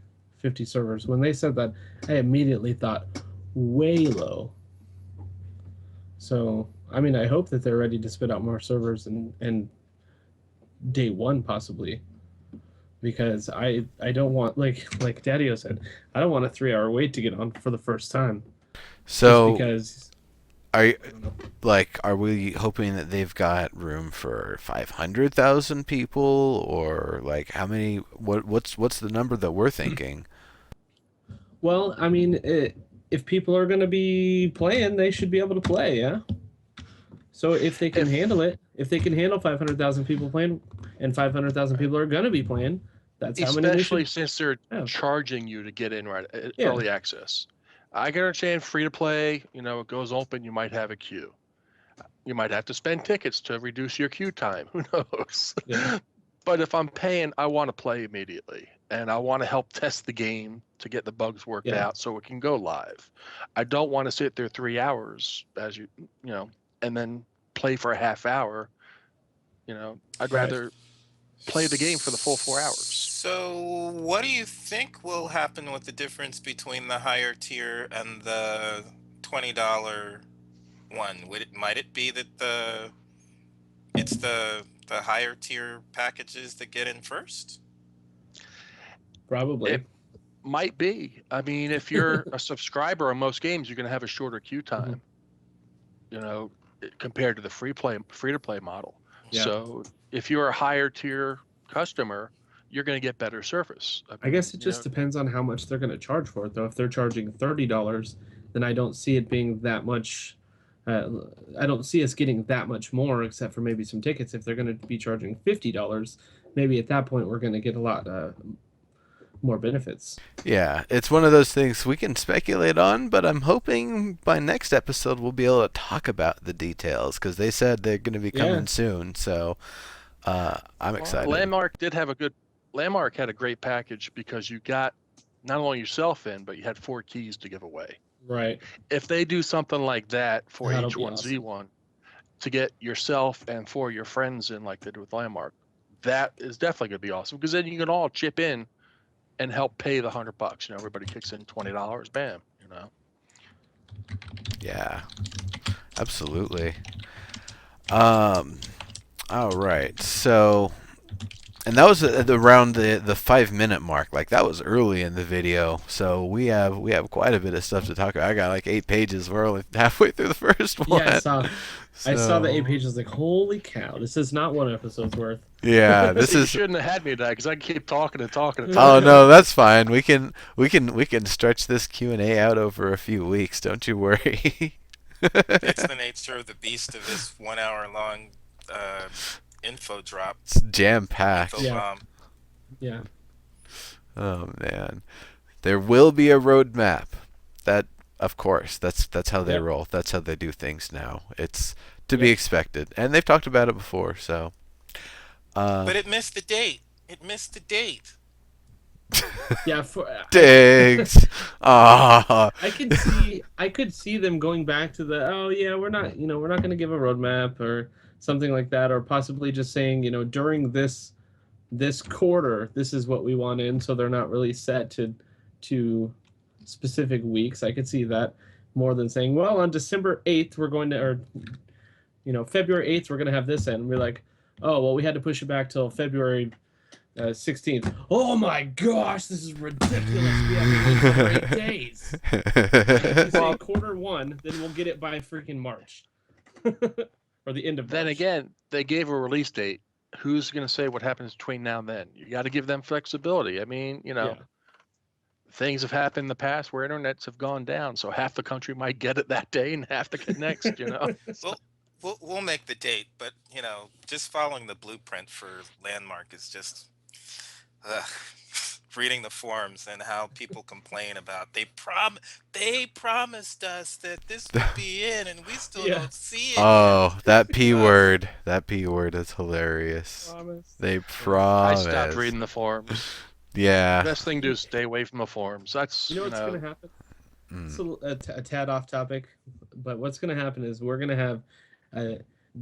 servers. When they said that, I immediately thought way low. So, I mean, I hope that they're ready to spit out more servers and day one possibly, because I don't want like Daddio said, I don't want a 3-hour wait to get on for the first time. So Because are we hoping that they've got room for 500,000 people, or like how many? What's the number that we're thinking? well, I mean, if people are going to be playing, they should be able to play, yeah. So if they can handle it, if they can handle 500,000 people playing, and 500,000 people are going to be playing, that's how many. Especially since they're charging you to get in early access. I can understand free to play, it goes open, you might have a queue. You might have to spend tickets to reduce your queue time. Who knows? Yeah. But if I'm paying, I want to play immediately. And I want to help test the game to get the bugs worked out so it can go live. I don't want to sit there 3 hours and then play for a half hour. I'd rather play the game for the full 4 hours. So, what do you think will happen with the difference between the higher tier and the $20 one? Might it be that it's the higher tier packages that get in first? Probably. It might be. I mean, if you're a subscriber on most games, you're going to have a shorter queue time. Compared to the free to play model. Yeah. So if you're a higher tier customer, you're going to get better service. I guess it just depends on how much they're going to charge for it, though. If they're charging $30, then I don't see it being that much. I don't see us getting that much more, except for maybe some tickets. If they're going to be charging $50, maybe at that point we're going to get a lot more benefits. Yeah, it's one of those things we can speculate on, but I'm hoping by next episode we'll be able to talk about the details, because they said they're going to be coming soon. So I'm excited. Landmark had a great package because you got not only yourself in, but you had 4 keys to give away. Right. If they do something like that for H1Z1 to get yourself and 4 of your friends in, like they did with Landmark, that is definitely going to be awesome, because then you can all chip in and help pay the $100. Everybody kicks in $20. Bam. Yeah, absolutely. All right. So, and that was around the 5-minute mark. Like, that was early in the video. So we have quite a bit of stuff to talk about. I got like 8 pages. We're only halfway through the first one. Yeah, I saw the 8 pages. Like, holy cow! This is not one episode's worth. Yeah, this is. You shouldn't have had me that, because I can keep talking and talking and Oh talking. no, that's fine. We can stretch this Q&A out over a few weeks. Don't you worry. It's the nature of the beast of this 1 hour long uh, info drop, It's jam info packed. Yeah. bomb. Yeah. Oh man, there will be a roadmap. That, of course, that's how they Yep. roll. That's how they do things now. It's to be Yep. expected, and they've talked about it before. So, uh, But it missed the date. It missed the date. Yeah. Dygz. Ah. I could see them going back to the, oh yeah, we're not going to give a roadmap or something like that, or possibly just saying, during this quarter, this is what we want in, so they're not really set to specific weeks. I could see that more than saying, well, on December 8th we're going to, or February 8th we're going to have this in. And we're like, oh well, we had to push it back till February 16th. Oh my gosh, this is ridiculous. We have to wait for 8 days. If you say Well- Q1, then we'll get it by freaking March. Or the end of March. Then again, they gave a release date. Who's going to say what happens between now and then? You got to give them flexibility. I mean, Yeah. things have happened in the past where internets have gone down, so half the country might get it that day and half the next. We'll make the date, but just following the blueprint for Landmark is just ugh, reading the forums and how people complain about they promised us that this would be in, and we still Yeah. don't see it. Oh, that P word. That P word is hilarious. Promise. They I promise. stopped reading the forums. Yeah. Best thing to do is stay away from the forums. That's You know what's going to happen? Mm. It's a tad off topic, but what's going to happen is we're going to have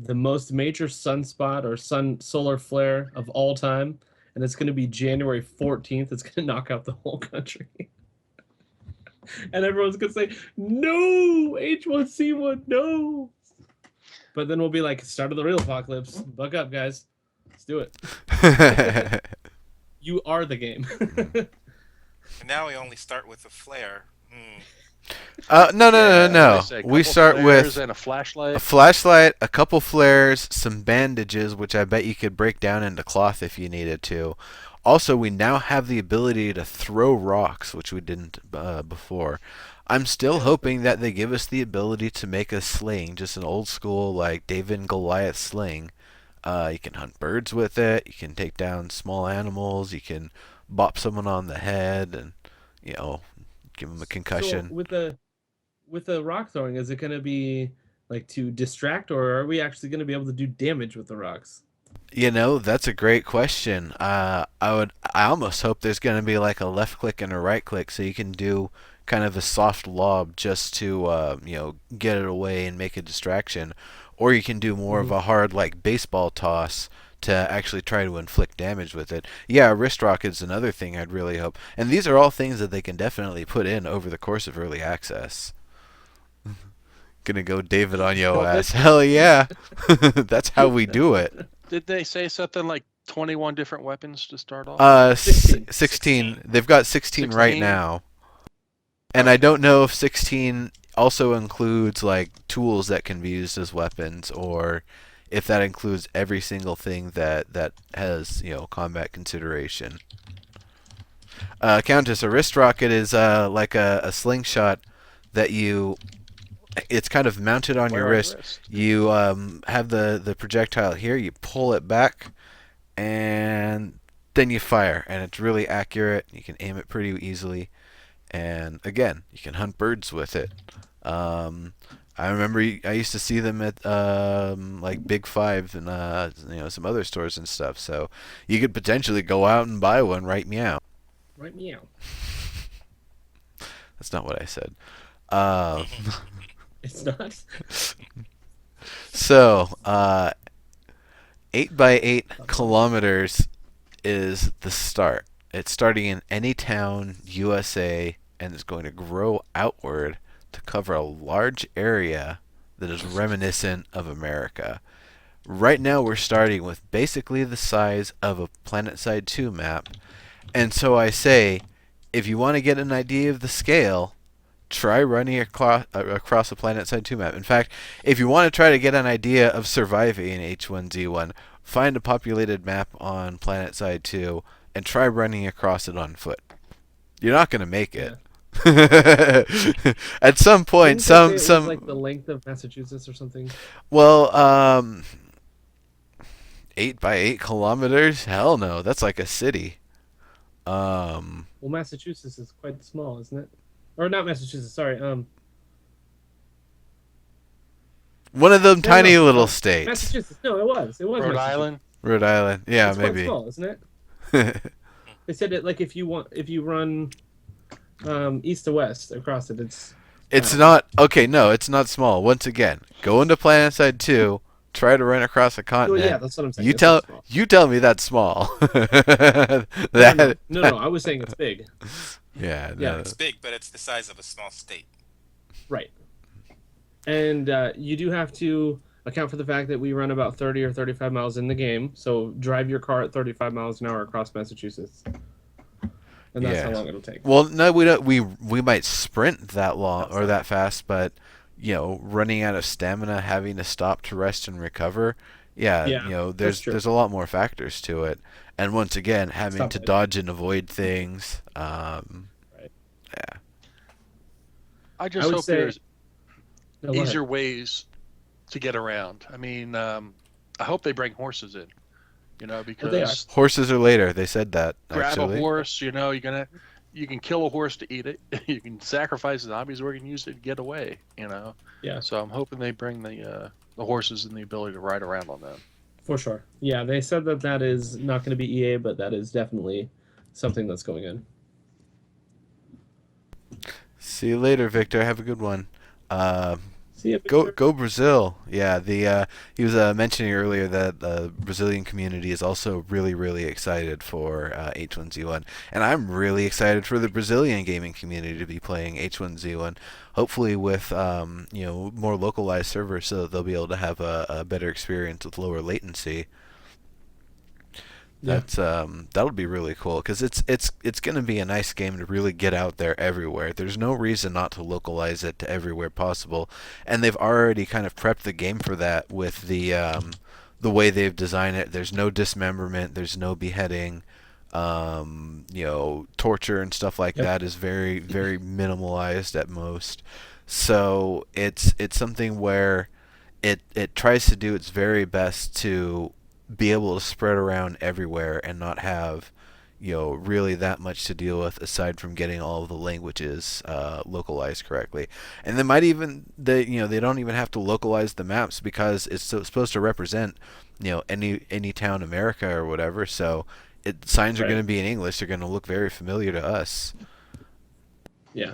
the most major sunspot or solar flare of all time, and it's going to be January 14th. It's going to knock out the whole country. And everyone's going to say, no, H1C1, no. But then we'll be like, start of the real apocalypse. Buck up, guys. Let's do it. You are the game. And now we only start with a flare. No. We start with and a flashlight. a flashlight, a couple flares, some bandages, which I bet you could break down into cloth if you needed to. Also, we now have the ability to throw rocks, which we didn't before. I'm still hoping that they give us the ability to make a sling, just an old school like David and Goliath sling. You can hunt birds with it. You can take down small animals. You can bop someone on the head and give them a concussion. So with the rock throwing, is it going to be like to distract, or are we actually going to be able to do damage with the rocks? That's a great question. I almost hope there's going to be like a left click and a right click, so you can do kind of a soft lob just to get it away and make a distraction, or you can do more of a hard like baseball toss to actually try to inflict damage with it. Yeah, wrist rocket's another thing I'd really hope, and these are all things that they can definitely put in over the course of early access. Gonna go David on yo ass. Hell yeah. That's how we do it. Did they say something like 21 different weapons to start off? 16. They've got 16 right 16? now. And I don't know if 16 also includes like tools that can be used as weapons, or if that includes every single thing that has combat consideration. Countess, a wrist rocket is like a slingshot that it's kind of mounted on your wrist. You have the projectile here. You pull it back, and then you fire, and it's really accurate. You can aim it pretty easily, and again, you can hunt birds with it. I remember I used to see them at like Big Five and some other stores and stuff. So you could potentially go out and buy one, right? Meow. Right, meow. That's not what I said. It's not. So, 8 by 8 kilometers is the start. It's starting in any town, USA, and it's going to grow outward to cover a large area that is reminiscent of America. Right now, we're starting with basically the size of a PlanetSide 2 map, and so I say, if you want to get an idea of the scale, try running across a PlanetSide 2 map. In fact, if you want to try to get an idea of surviving in H1Z1, find a populated map on PlanetSide 2 and try running across it on foot. You're not going to make it. At some point, Didn't they say it was like some the length of Massachusetts or something? well, 8 by 8 kilometers? Hell no, that's like a city. Um, Well, Massachusetts is quite small, isn't it? Or not Massachusetts, sorry. one of them No, tiny no, little states. Massachusetts. No, it was. It was Rhode Massachusetts. Island. Rhode Island. Yeah, It's quite maybe. small, isn't it? They said it like if you run east to west across it, It's not okay. No, it's not small. Once again, go into PlanetSide 2. Try to run across a well, yeah, continent. that's what I'm saying. You It's not tell small. you tell me that's small. No, no, I was saying it's big. Yeah, Yeah. no. It's big, but it's the size of a small state. Right. And you do have to account for the fact that we run about 30 or 35 miles in the game. So drive your car at 35 miles an hour across Massachusetts. And that's how Yeah. long it'll take. Well, no, we don't. We might sprint that long or that fast, but running out of stamina, having to stop to rest and recover. Yeah, Yeah, there's true. there's a lot more factors to it, and once again, having Stop to it. dodge and avoid things. Right. Yeah. I I just would hope say- there's No, go ahead. easier ways to get around. I mean, I hope they bring horses in. Because Horses are later. They said that grab actually. a horse. You can kill a horse to eat it. You can sacrifice zombies, or you can use it to get away. Yeah, So I'm hoping they bring the horses and the ability to ride around on them. for sure. Yeah, they said that is not going to be EA, but that is definitely something that's going in. See you later, Victor. Have a good one. See ya, Go Victor. Brazil! Yeah, he was mentioning earlier that the Brazilian community is also really excited for H1Z1, and I'm really excited for the Brazilian gaming community to be playing H1Z1. Hopefully with more localized servers, so that they'll be able to have a better experience with lower latency. Yeah. That'll be really cool because it's going to be a nice game to really get out there everywhere. There's no reason not to localize it to everywhere possible, and they've already kind of prepped the game for that with the way they've designed it. There's no dismemberment, there's no beheading, torture and stuff like Yep. that is very minimalized at most. So it's something where it tries to do its very best to be able to spread around everywhere and not have really that much to deal with aside from getting all of the languages localized correctly. And they might even they don't even have to localize the maps because it's supposed to represent any town in America or whatever, so signs are Right. going to be in English. They're going to look very familiar to us. Yeah.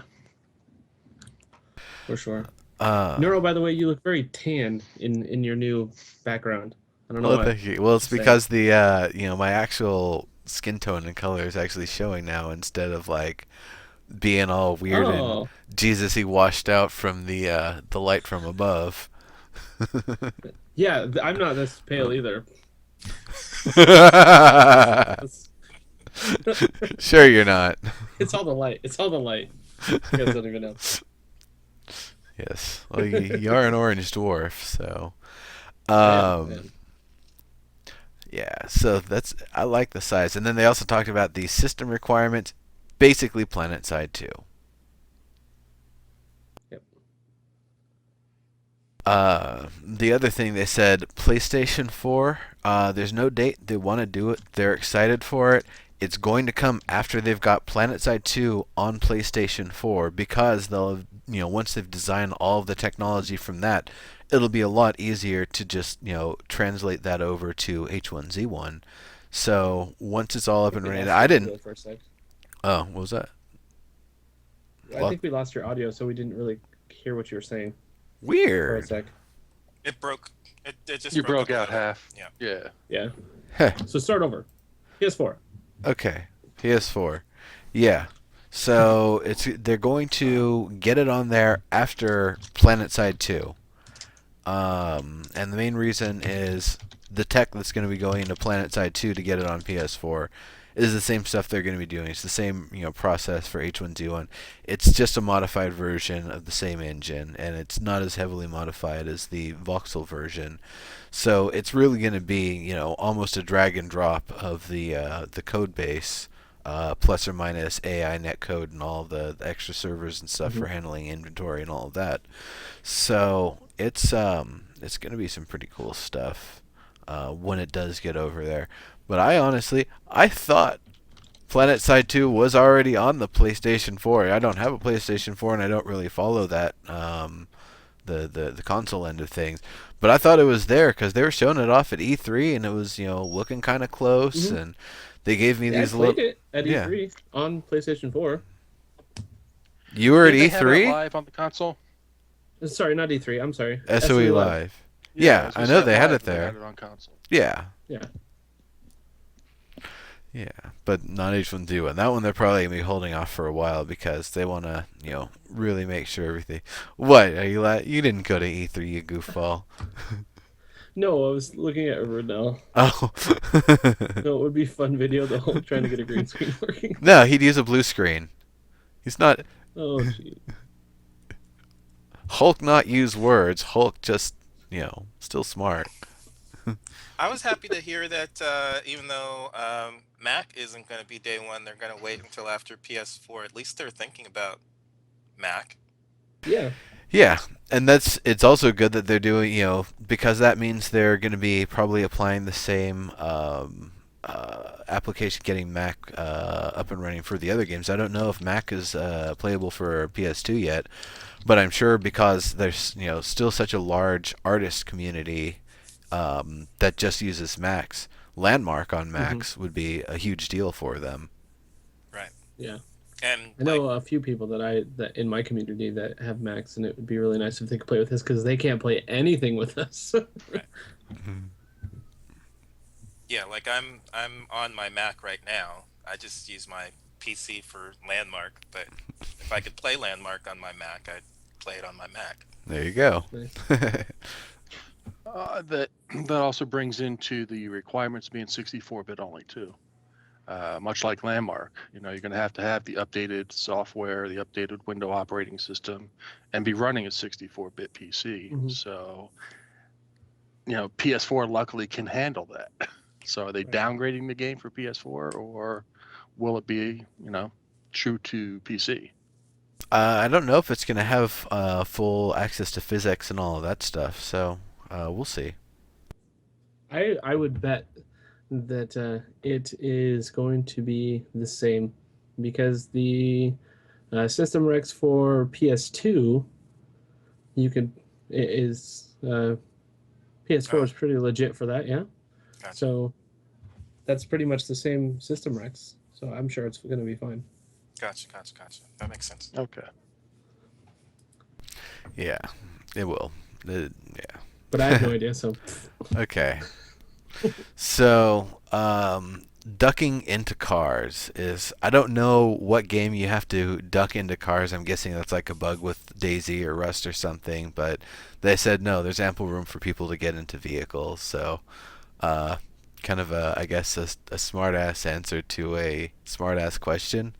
For sure. Uh, Neuro, by the way, you look very tan in your new background. I don't know well, why. thank you. Well, it's Just saying. because the my actual skin tone and color is actually showing now instead of like being all weird Oh. and Jesus-y washed out from the light from above. Yeah, I'm not this pale either. It's, Sure you're not. it's all the light. It's all the light. You guys don't even know. Yes. Well, you are an orange dwarf, so. Man. Yeah, so I like the size. And then they also talked about the system requirements, basically PlanetSide 2. Yep. The other thing they said, PlayStation 4, there's no date. They want to do it. They're excited for it. It's going to come after they've got PlanetSide 2 on PlayStation 4 because they'll have, once they've designed all of the technology from that, it'll be a lot easier to just, translate that over to H1Z1. So once it's all up and running, I didn't. For a sec. Oh, what was that? I think we lost your audio, so we didn't really hear what you were saying for a Weird. sec. It broke. It just You broke up a out little. half. Yeah. Yeah. Yeah. Heh. So start over. PS4. Okay, PS4. Yeah. So they're going to get it on there after PlanetSide 2. And the main reason is the tech that's going to be going into PlanetSide 2 to get it on PS4 is the same stuff they're going to be doing. It's the same process for H1Z1. It's just a modified version of the same engine, and it's not as heavily modified as the voxel version. So it's really going to be almost a drag and drop of the code base plus or minus AI netcode and all the extra servers and stuff for Mhm. handling inventory and all of that. So it's gonna be some pretty cool stuff when it does get over there. But I thought Planet Side 2 was already on the PlayStation 4. I don't have a PlayStation 4 and I don't really follow that the console end of things. But I thought it was there because they were showing it off at E3 and it was looking kind of close Mhm. and they gave me Yeah, I these played little. it at Yeah, E3 on PlayStation 4. you were at Did they have it E3. live on the console? Sorry, not E3. I'm sorry. SOE SOE Live. Live. Yeah, I was know gonna they say had live, it but they there. had it on console. Yeah, Yeah. yeah, but not H1Z1. That one they're probably gonna be holding off for a while because they want to, really make sure everything. What are you You didn't go to E3, you goofball. No, I was looking at Renell. Oh. No, it would be fun video though, trying to get a green screen working. No, he'd use a blue screen. He's not Oh, gee. Hulk. Not use words. Hulk just, still smart. I was happy to hear that even though Mac isn't going to be day one, they're going to wait until after PS4. At least they're thinking about Mac. Yeah. Yeah, and it's also good that they're doing, because that means they're going to be probably applying the same application, getting Mac up and running for the other games. I don't know if Mac is playable for PS2 yet, but I'm sure because there's still such a large artist community that just uses Macs. Landmark on Macs would be a huge deal for them. Right. Yeah. And I know a few people that in my community that have Macs, and it would be really nice if they could play with this because they can't play anything with us. right. Yeah, like I'm on my Mac right now. I just use my PC for Landmark, but if I could play Landmark on my Mac, I'd play it on my Mac. There you go. Nice. That also brings into the requirements being 64-bit only too. Much like Landmark, you're going to have the updated software, the updated window operating system, and be running a 64-bit PC. Mhm. So, PS4 luckily can handle that. So are they downgrading the game for PS4, or will it be, true to PC? I don't know if it's going to have full access to physics and all of that stuff, so we'll see. I would bet that it is going to be the same because the system recs for PS2 PS4 is pretty legit for that, yeah. Gotcha. So that's pretty much the same system recs. So I'm sure it's going to be fine. Gotcha. That makes sense. Okay. Yeah, it will. Yeah. But I have no idea. So Okay. So, ducking into cars is, I don't know what game you have to duck into cars. I'm guessing that's like a bug with Daisy or Rust or something, but they said no, there's ample room for people to get into vehicles. So, kind of I guess a smart ass answer to a smart ass question.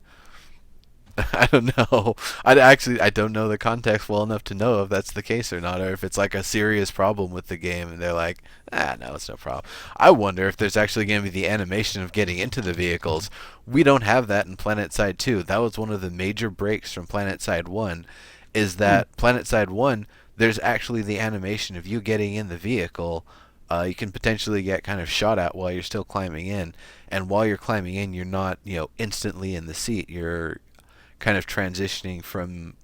I don't know. I don't know the context well enough to know if that's the case or not, or if it's like a serious problem with the game and they're like, no, it's no problem. I wonder if there's actually going to be the animation of getting into the vehicles. We don't have that in Planet Side 2. That was one of the major breaks from Planet Side 1, is that Planet Side 1, there's actually the animation of you getting in the vehicle. You can potentially get kind of shot at while you're still climbing in, and while you're climbing in, you're not, instantly in the seat. You're kind of transitioning from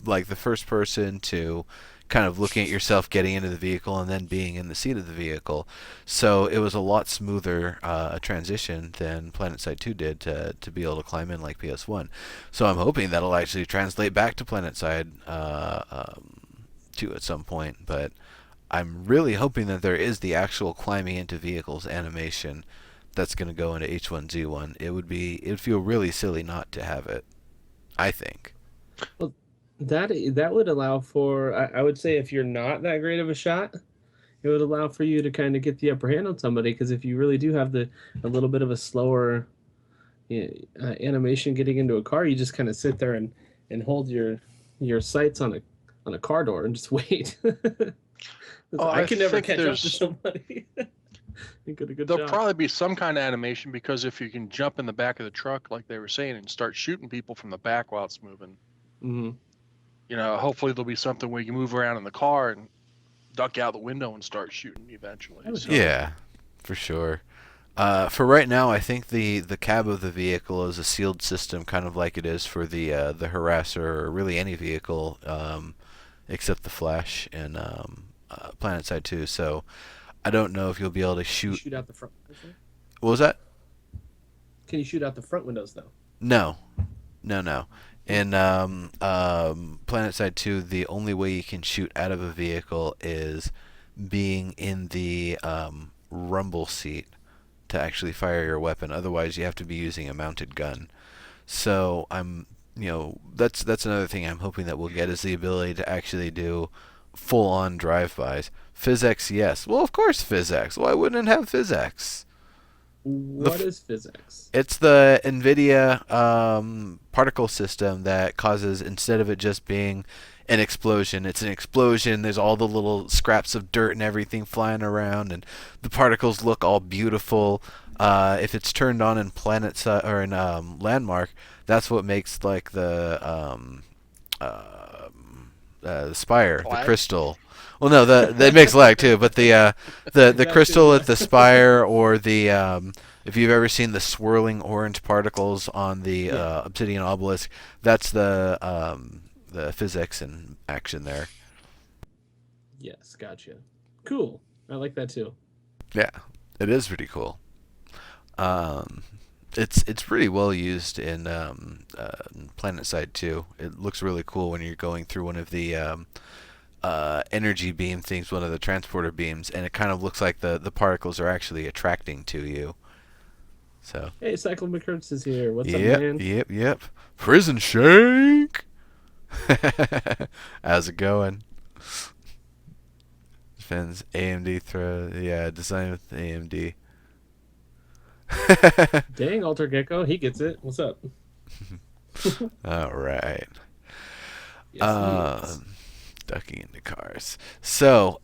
like the first person to kind of looking at yourself getting into the vehicle and then being in the seat of the vehicle. So it was a lot smoother a transition than Planet Side 2 did to be able to climb in like PS1. So I'm hoping that'll actually translate back to Planet Side 2 at some point, but I'm really hoping that there is the actual climbing into vehicles animation that's going to go into H1Z1. It would feel really silly not to have it, I think. well, that would allow for I would say if you're not that great of a shot, it would allow for you to kind of get the upper hand on somebody because if you really do have a little bit of a slower animation getting into a car, you just kind of sit there and hold your sights on a car door and just wait. I can never catch up to somebody. You did a good There'll job. probably be some kind of animation, because if you can jump in the back of the truck, like they were saying, and start shooting people from the back while it's moving, Hmm. hopefully there'll be something where you move around in the car and duck out the window and start shooting eventually. I would So, Yeah, for sure. For right now, I think the cab of the vehicle is a sealed system, kind of like it is for the harasser, or really any vehicle, except the Flash and PlanetSide 2. So I don't know if you'll be able to Can you shoot. shoot out the front. What was that? Can you shoot out the front windows though? No, no. In PlanetSide 2, the only way you can shoot out of a vehicle is being in the rumble seat to actually fire your weapon. Otherwise, you have to be using a mounted gun. So that's another thing I'm hoping that we'll get, is the ability to actually do full-on drive-bys. PhysX, yes. Well, of course, PhysX. Why wouldn't it have PhysX? What is physics? It's the NVIDIA particle system that causes, instead of it just being an explosion, it's an explosion. There's all the little scraps of dirt and everything flying around, and the particles look all beautiful. If it's turned on in or in Landmark, that's what makes like the spire, the Flag? crystal. Well, no, that makes lag too, but the That crystal too, at the spire, or the if you've ever seen the swirling orange particles on the obsidian obelisk, that's the physics in action there. Yes, gotcha. Cool. I like that too. Yeah, it is pretty cool. It's pretty well used in PlanetSide 2. It looks really cool when you're going through one of the energy beam things, one of the transporter beams, and it kind of looks like the particles are actually attracting to you. So. Hey, Cyclone McCurts is here. What's Yep, up, man? yep. Prison Shake! How's it going? Depends. AMD design with AMD. Dang, Alter Gecko, he gets it. What's up? All right. Yes, he is. Ducking into cars. So,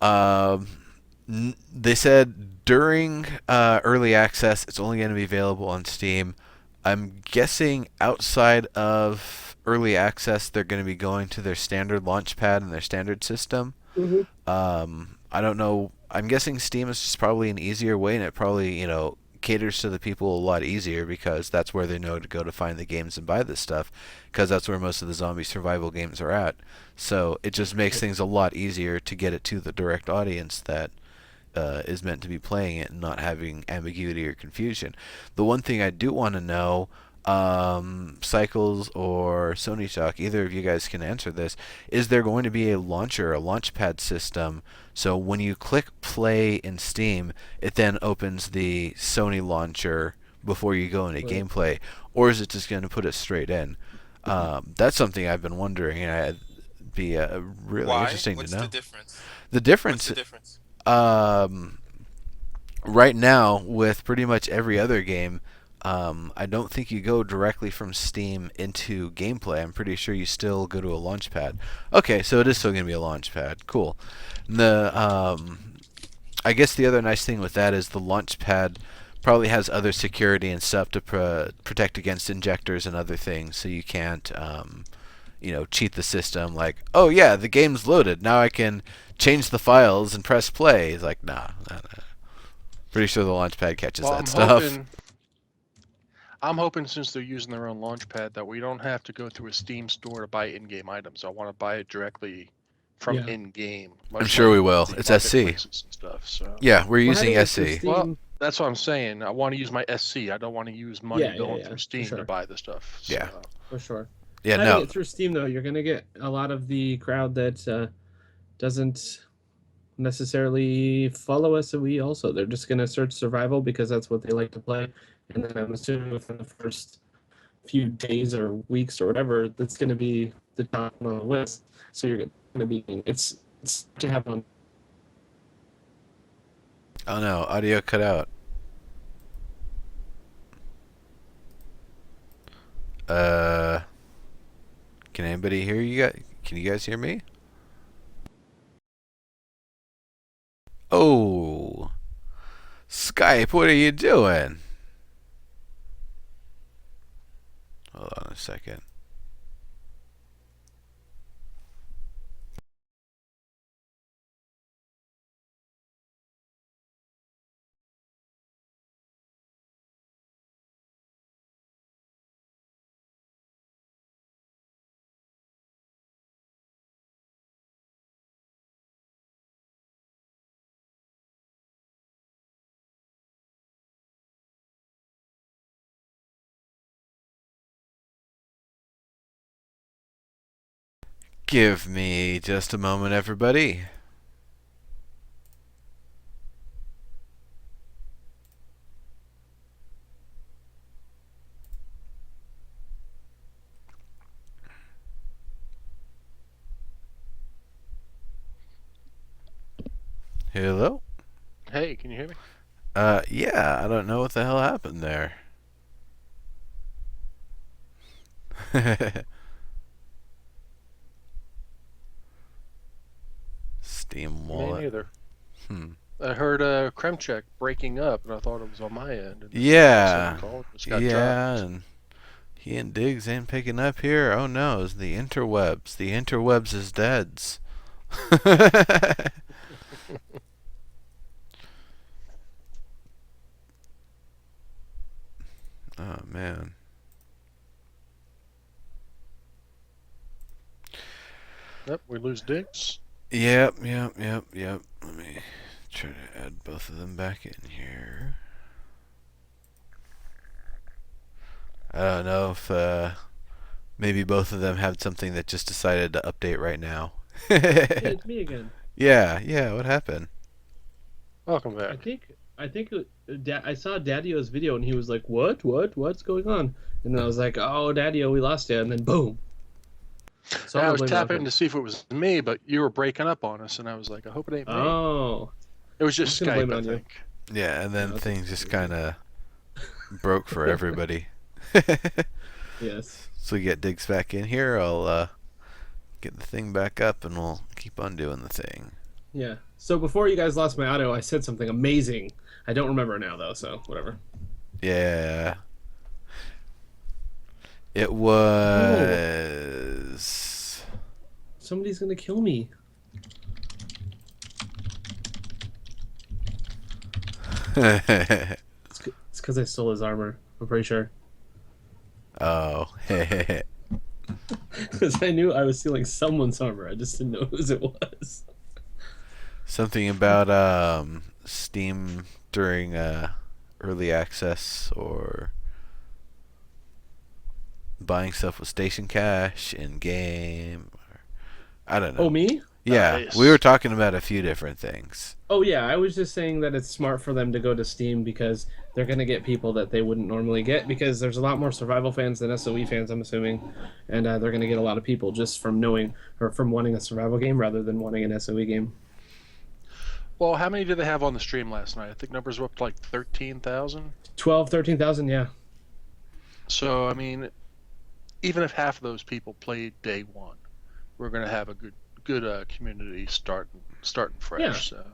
they said during early access, it's only going to be available on Steam. I'm guessing outside of early access, they're going to be going to their standard launchpad and their standard system. Mm-hmm. I don't know. I'm guessing Steam is just probably an easier way, and it probably, caters to the people a lot easier, because that's where they know to go to find the games and buy this stuff, because that's where most of the zombie survival games are at. So it just makes things a lot easier to get it to the direct audience that is meant to be playing it, and not having ambiguity or confusion. The one thing I do want to know, Cycles or Sony Shock, either of you guys can answer this, is there going to be a launchpad system, so when you click play in Steam, it then opens the Sony launcher before you go into gameplay, or is it just going to put it straight in? That's something I've been wondering, and it'd be really interesting to know. What's the difference? The difference, What's the difference? right now, with pretty much every other game, I don't think you go directly from Steam into gameplay. I'm pretty sure you still go to a launchpad. Okay, so it is still going to be a launchpad. Cool. I guess the other nice thing with that is the launchpad probably has other security and stuff to protect against injectors and other things, so you can't, cheat the system. Like, oh yeah, the game's loaded. Now I can change the files and press play. It's like, nah. Pretty sure the launchpad catches that stuff. I'm hoping, since they're using their own launchpad, that we don't have to go through a Steam store to buy in-game items. I want to buy it directly from in-game. I'm sure we will. It's SC. And stuff, so. Yeah, we're using SC. Well, that's what I'm saying. I want to use my SC. I don't want to use money going through Steam to buy the stuff. So. Yeah. For sure. Yeah, Having it through Steam, though, you're going to get a lot of the crowd that doesn't necessarily follow SOE also. They're just going to search survival because that's what they like to play. And then I'm assuming within the first few days or weeks or whatever, that's going to be the top on the list. So you're going to be, it's to have on. Oh no, audio cut out. Can anybody hear you guys? Can you guys hear me? Oh. Skype, what are you doing? Hold on a second. Give me just a moment, everybody. Hello? Hey, can you hear me? Yeah, I don't know what the hell happened there. Steam Me wallet. neither. Hmm. I heard Kremchek breaking up, and I thought it was on my end. And Yeah. call just got Yeah, dropped. and he and Dygz ain't picking up here. Oh no, it's the interwebs. The interwebs is deads. Oh man. Yep, we lose Dygz. Yep. Let me try to add both of them back in here. I don't know if maybe both of them had something that just decided to update right now. Hey, it's me again. Yeah, what happened? Welcome I back. think I saw Daddio's video and he was like, what's going on? And then I was like, oh, Daddio, we lost you. And then boom. So I I'm was gonna blame it on tapping him. to see if it was me, but you were breaking up on us, and I was like, I hope it ain't me. Oh, It was I'm just just gonna blame Skype, it I on you. think. Yeah, and then Okay. things just kind of broke for everybody. Yes. So we get Dygz back in here. I'll get the thing back up, and we'll keep on doing the thing. Yeah. So before you guys lost my audio, I said something amazing. I don't remember now though, so whatever. Yeah. It Oh, was. somebody's gonna kill me. It's because I stole his armor. I'm pretty sure. Oh. Because I knew I was stealing someone's armor. I just didn't know whose it was. Something about Steam during early access or buying stuff with station cash in game. I don't know. Oh, me? Yeah, Nice. we were talking about a few different things. Oh, yeah. I was just saying that it's smart for them to go to Steam because they're going to get people that they wouldn't normally get because there's a lot more survival fans than SOE fans, I'm assuming. And they're going to get a lot of people just from knowing or from wanting a survival game rather than wanting an SOE game. Well, how many did they have on the stream last night? I think numbers were up to like 13,000. 12, 13,000, yeah. So, I mean, even if half of those people played day one, we're going to have a good community starting fresh. Yeah. So.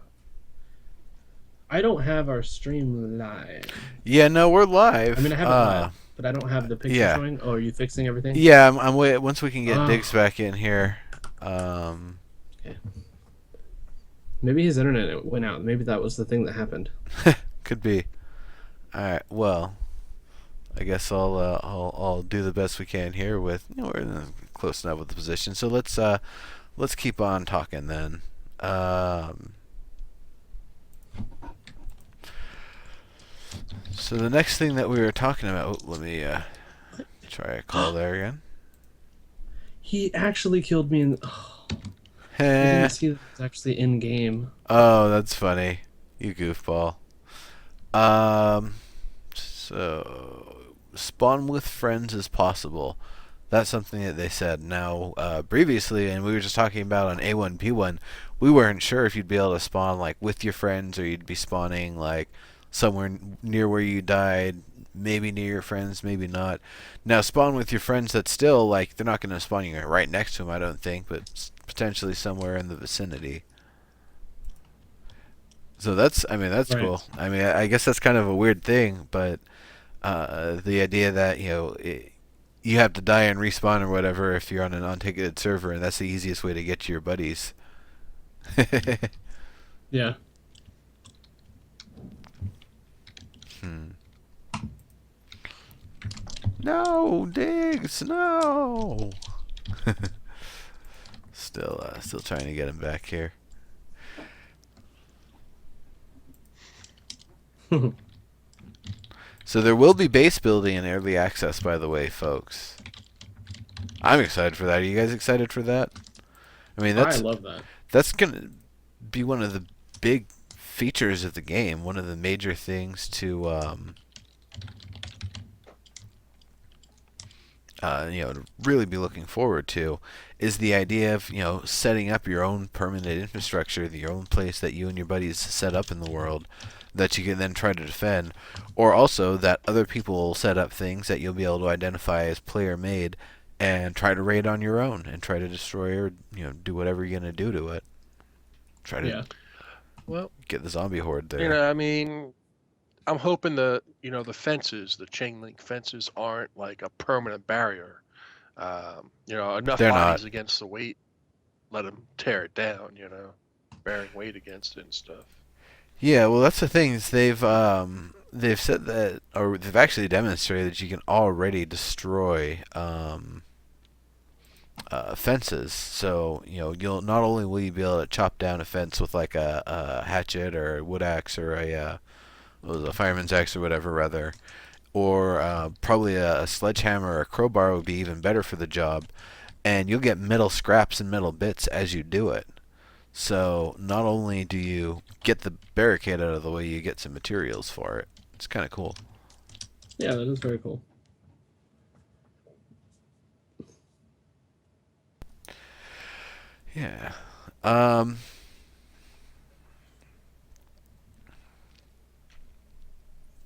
I don't have our stream live. Yeah, no, we're live. I mean, I have it live, but I don't have the picture yeah. showing. Oh, are you fixing everything? Yeah, I'm wait. Once we can get Oh. Dygz back in here. Okay. Maybe his internet went out. Maybe that was the thing that happened. Could be. All right. Well, I guess I'll do the best we can here with we're close enough with the position. So let's keep on talking then. So the next thing that we were talking about. Let me try a call there again. He actually killed me in. Oh, I didn't see that it's actually in game. Oh, that's funny. You goofball. So spawn with friends as possible. That's something that they said. Now, previously, and we were just talking about on A1P1, we weren't sure if you'd be able to spawn like with your friends or you'd be spawning like somewhere near where you died, maybe near your friends, maybe not. Now, spawn with your friends, that's still like they're not going to spawn you right next to them, I don't think, but potentially somewhere in the vicinity. So that's Right. cool. I guess that's kind of a weird thing, but the idea that you have to die and respawn or whatever if you're on an unticketed server, and that's the easiest way to get to your buddies. Yeah. Hmm. No, Dygz, no. Still trying to get him back here. So there will be base building in early access, by the way, folks. I'm excited for that. Are you guys excited for that? I mean, I love that. that's gonna be one of the big features of the game. One of the major things to really be looking forward to is the idea of setting up your own permanent infrastructure, your own place that you and your buddies set up in the world that you can then try to defend, or also that other people will set up things that you'll be able to identify as player made and try to raid on your own and try to destroy or do whatever you're gonna do to it. Try to Well, get the zombie horde there. I mean, I'm hoping the fences, the chain link fences, aren't like a permanent barrier. Enough They're bodies not. against the weight, let them tear it down. Bearing weight against it and stuff. Yeah, well, that's the thing is they've said that, or they've actually demonstrated that you can already destroy fences. So you'll not only will you be able to chop down a fence with like a hatchet or a wood axe or a fireman's axe or whatever rather, or probably a sledgehammer or a crowbar would be even better for the job, and you'll get metal scraps and metal bits as you do it. So not only do you get the barricade out of the way, you get some materials for it. It's kind of cool. Yeah, that is very cool. Yeah.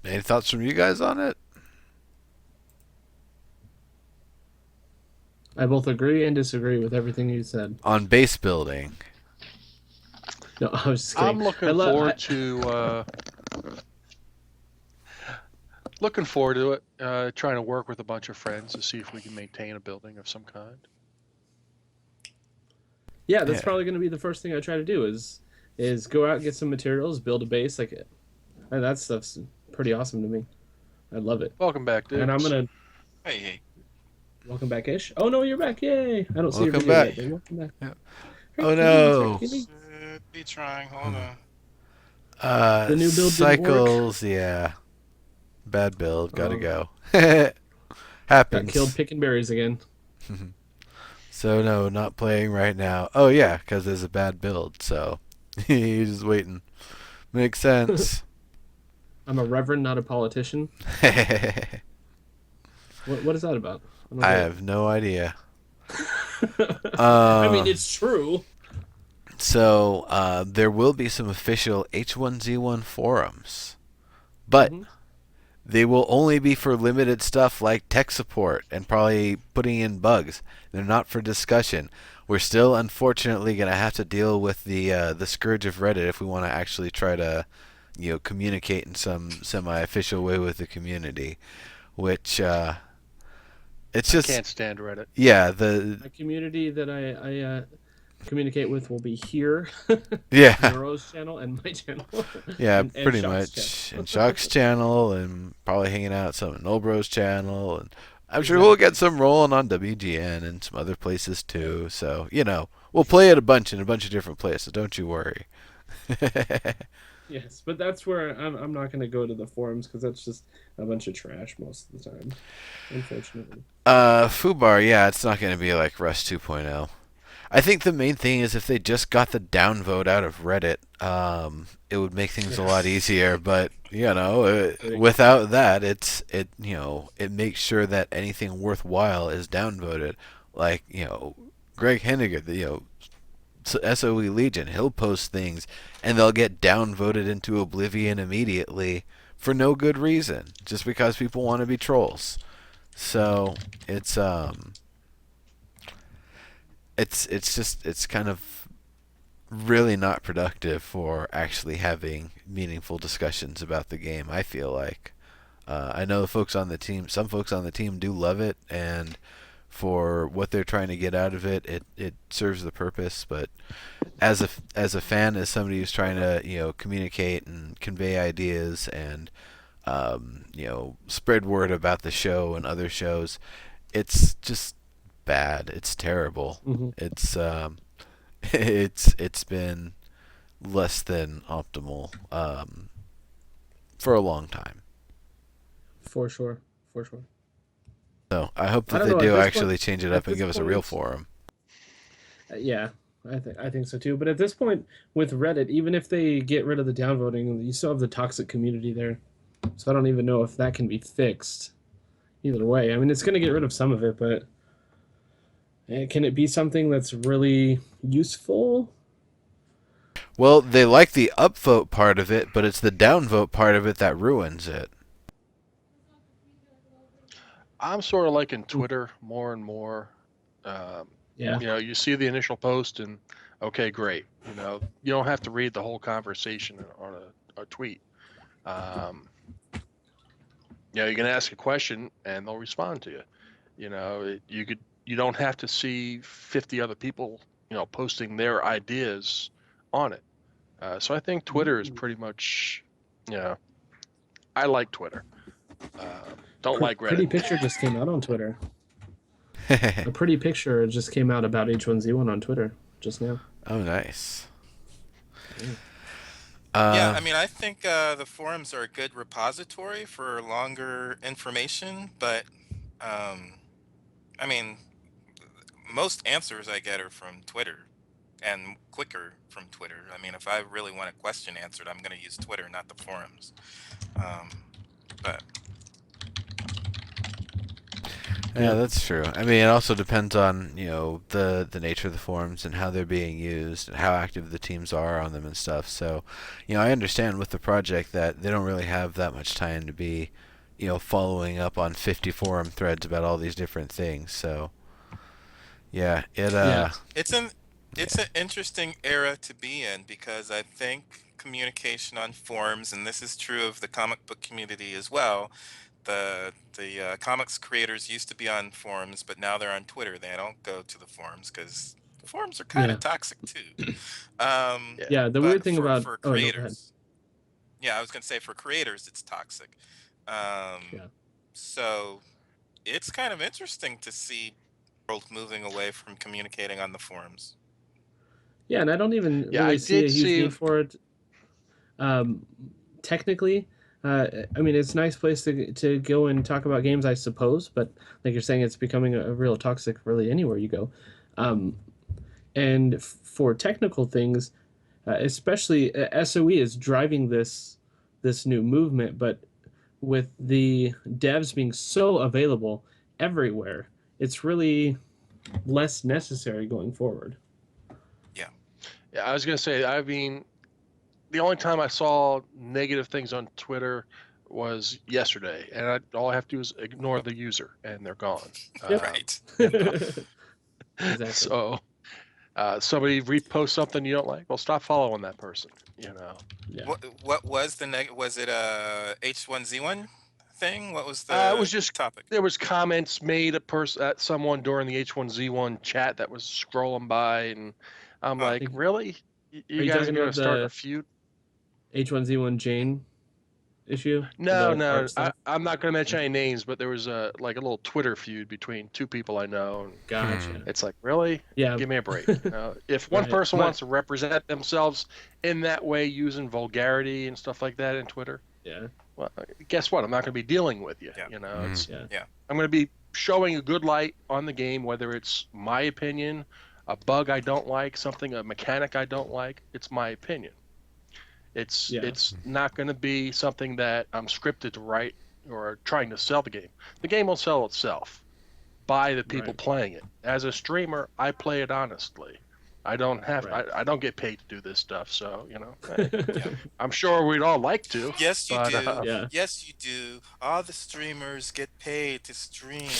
Any thoughts from you guys on it? I both agree and disagree with everything you said. On base building. No, I was just kidding. I'm looking forward to it. Trying to work with a bunch of friends to see if we can maintain a building of some kind. Yeah, that's Yeah. probably going to be the first thing I try to do is go out and get some materials, build a base. That stuff's pretty awesome to me. I love it. Welcome back, dude. And I'm gonna Hey. welcome back, Ish. Oh no, you're back! Yay! I don't see your Welcome video back. yet. But welcome back. Yeah. Hey, Oh, kitty, no. kitty. Should be trying. Hold on. The new build didn't Cycles, yeah. Bad build, gotta Oh. go. Got Happens. killed picking berries again. So no, not playing right now. Oh yeah, because there's a bad build, so he's just waiting. Makes sense. I'm a reverend, not a politician. I What is that about? I don't know. have no idea. I mean, it's true. So there will be some official H1Z1 forums, but Mhm. they will only be for limited stuff like tech support and probably putting in bugs. They're not for discussion. We're still unfortunately going to have to deal with the scourge of Reddit if we want to actually try to communicate in some semi-official way with the community, which it's just Can't stand Reddit. yeah the The community that I communicate with will be here, yeah Nero's channel and my channel. yeah and pretty Shock's much channel. and Shock's channel and probably hanging out some in Nobro's channel, and I'm sure we'll get some rolling on WGN and some other places too. So we'll play it a bunch in a bunch of different places. Don't you worry. Yes, but that's where I'm not going to go to the forums because that's just a bunch of trash most of the time, unfortunately. Fubar, yeah, it's not going to be like Rust 2.0. I think the main thing is if they just got the downvote out of Reddit, it would make things a lot easier. But without that, it makes sure that anything worthwhile is downvoted. Like Greg Henniger, SOE Legion, he'll post things and they'll get downvoted into oblivion immediately for no good reason, just because people want to be trolls. So it's kind of really not productive for actually having meaningful discussions about the game. I feel like I know the folks on the team, some folks on the team do love it, and for what they're trying to get out of it, it serves the purpose. But as a fan, as somebody who's trying to communicate and convey ideas and spread word about the show and other shows, it's just bad. It's terrible. Hmm. It's been less than optimal for a long time. For sure, for sure. So I hope I that don't they know, at do this actually point, change it at up and this give us a real point, forum. yeah, I think so too. But at this point, with Reddit, even if they get rid of the downvoting, you still have the toxic community there. So I don't even know if that can be fixed. Either way, I mean, it's going to get rid of some of it, but can it be something that's really useful? Well, they like the upvote part of it, but it's the downvote part of it that ruins it. I'm sort of liking Twitter more and more. Yeah, You see the initial post and okay, great. You don't have to read the whole conversation on a tweet. You can ask a question and they'll respond to you. You don't have to see 50 other people, posting their ideas on it. So I think Twitter is pretty much, I like Twitter. Don't like Pretty Reddit. picture just came out on Twitter. A pretty picture just came out about H1Z1 on Twitter just now. Oh, nice. Yeah, I mean, I think the forums are a good repository for longer information, but I mean, most answers I get are from Twitter and quicker from Twitter. I mean, if I really want a question answered, I'm going to use Twitter, not the forums. But Yeah, that's true. I mean, it also depends on the nature of the forums and how they're being used and how active the teams are on them and stuff. So, I understand with the project that they don't really have that much time to be, following up on 50 forum threads about all these different things. So, yeah, Yeah. it's an interesting era to be in because I think communication on forums, and this is true of the comic book community as well. The comics creators used to be on forums, but now they're on Twitter. They don't go to the forums because the forums are kind Yeah. of toxic too. Yeah. Yeah, the But weird thing about for oh, no, go ahead. creators, yeah, I was gonna say for creators, it's toxic. Yeah. So it's kind of interesting to see the world moving away from communicating on the forums. Yeah, and I don't even Yeah, I really see a did huge see. need for it. Technically, I mean, it's a nice place to go and talk about games, I suppose. But like you're saying, it's becoming a real toxic, really, anywhere you go. And for technical things, especially SOE is driving this new movement, but with the devs being so available everywhere, it's really less necessary going forward. Yeah, I was gonna say. I mean, the only time I saw negative things on Twitter was yesterday, and all I have to do is ignore the user, and they're gone. Right. Exactly. So, somebody reposts something you don't like, well, stop following that person. Yeah. What was the was it a H1Z1 thing? What was It the was just topic? there was comments made at someone during the H1Z1 chat that was scrolling by, and I'm Huh. like, really? You you guys are talking gonna about start the a feud? H1Z1 Jane issue? No, The art stuff? I'm not gonna mention any names, but there was a little Twitter feud between two people I know, and Gotcha. it's like, really? Yeah. Give me a break. If one Right. person My- wants to represent themselves in that way using vulgarity and stuff like that in Twitter, Yeah. well, guess what? I'm not going to be dealing with you. Yeah. It's Yeah. I'm going to be showing a good light on the game, whether it's my opinion, a bug I don't like, a mechanic I don't like. It's my opinion. It's not going to be something that I'm scripted to write or trying to sell the game. The game will sell itself by the people Right. playing it. As a streamer, I play it honestly. I don't have Right. I don't get paid to do this stuff, so I'm sure we'd all like to. Yes, you but, do. Yeah. Yes, you do. All the streamers get paid to stream.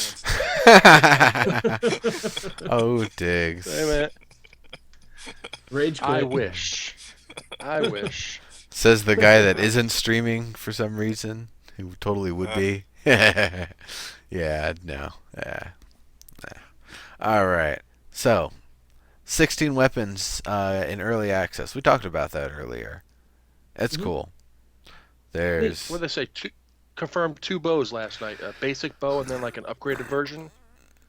Oh, Dygz. Wait a minute. Rage quit. I wish. I wish. Says the guy that isn't streaming for some reason, who totally would be. Yeah, no. Yeah. All right. So, 16 weapons in early access. We talked about that earlier. That's cool. There's What did they say? Confirmed 2 bows last night. A basic bow and then like an upgraded version.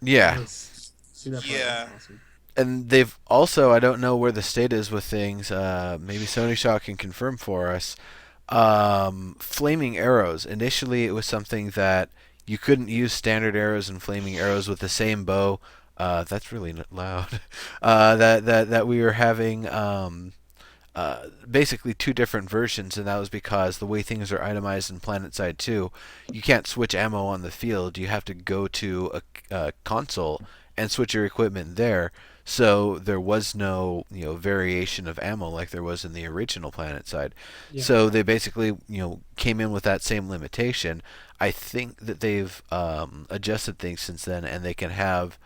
yeah. Nice. See that part? Yeah. That's awesome. And they've also, I don't know where the state is with things. Maybe Sony Shaw can confirm for us. Flaming arrows. Initially, it was something that you couldn't use standard arrows and flaming arrows with the same bow. That's really loud. That we were having basically 2 different versions, and that was because the way things are itemized in PlanetSide 2, you can't switch ammo on the field. You have to go to a console and switch your equipment there. So there was no variation of ammo like there was in the original PlanetSide. Yeah. So they basically came in with that same limitation. I think that they've adjusted things since then, and they can have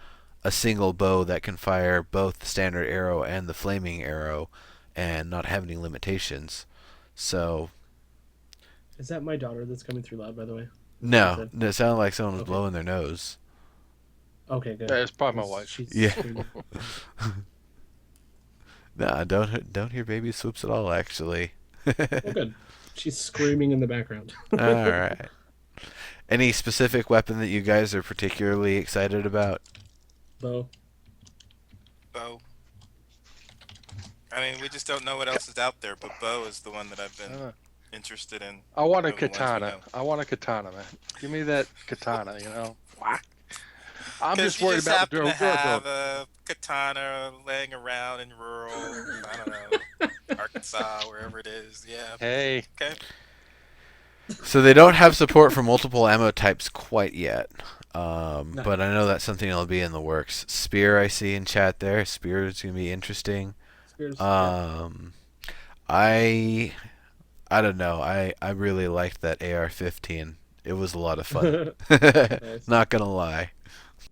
a single bow that can fire both the standard arrow and the flaming arrow and not have any limitations. So Is that my daughter that's coming through loud, by the way? no, it sounded like someone was Okay. blowing their nose. Okay, good. Yeah, it's probably my wife. She's Yeah. screaming. Nah, don't hear baby swoops at all. Actually. Oh, good. She's screaming in the background. All right. Any specific weapon that you guys are particularly excited about? Bow. Bow. I mean, we just don't know what else is out there, but bow is the one that I've been interested in. I want a Of the ones we katana. know. I want a katana, man. Give me that katana, Whack. I'm 'Cause just you worried about happen the to have girl. a katana laying around in rural, I don't know, Arkansas, wherever it is. Yeah. Hey, Okay. So they don't have support for multiple ammo types quite yet. But I know that's something that'll be in the works. Spear, I see in chat there. Spear is gonna be interesting. Spears. I don't know. I really liked that AR-15. It was a lot of fun. Nice. Not gonna lie.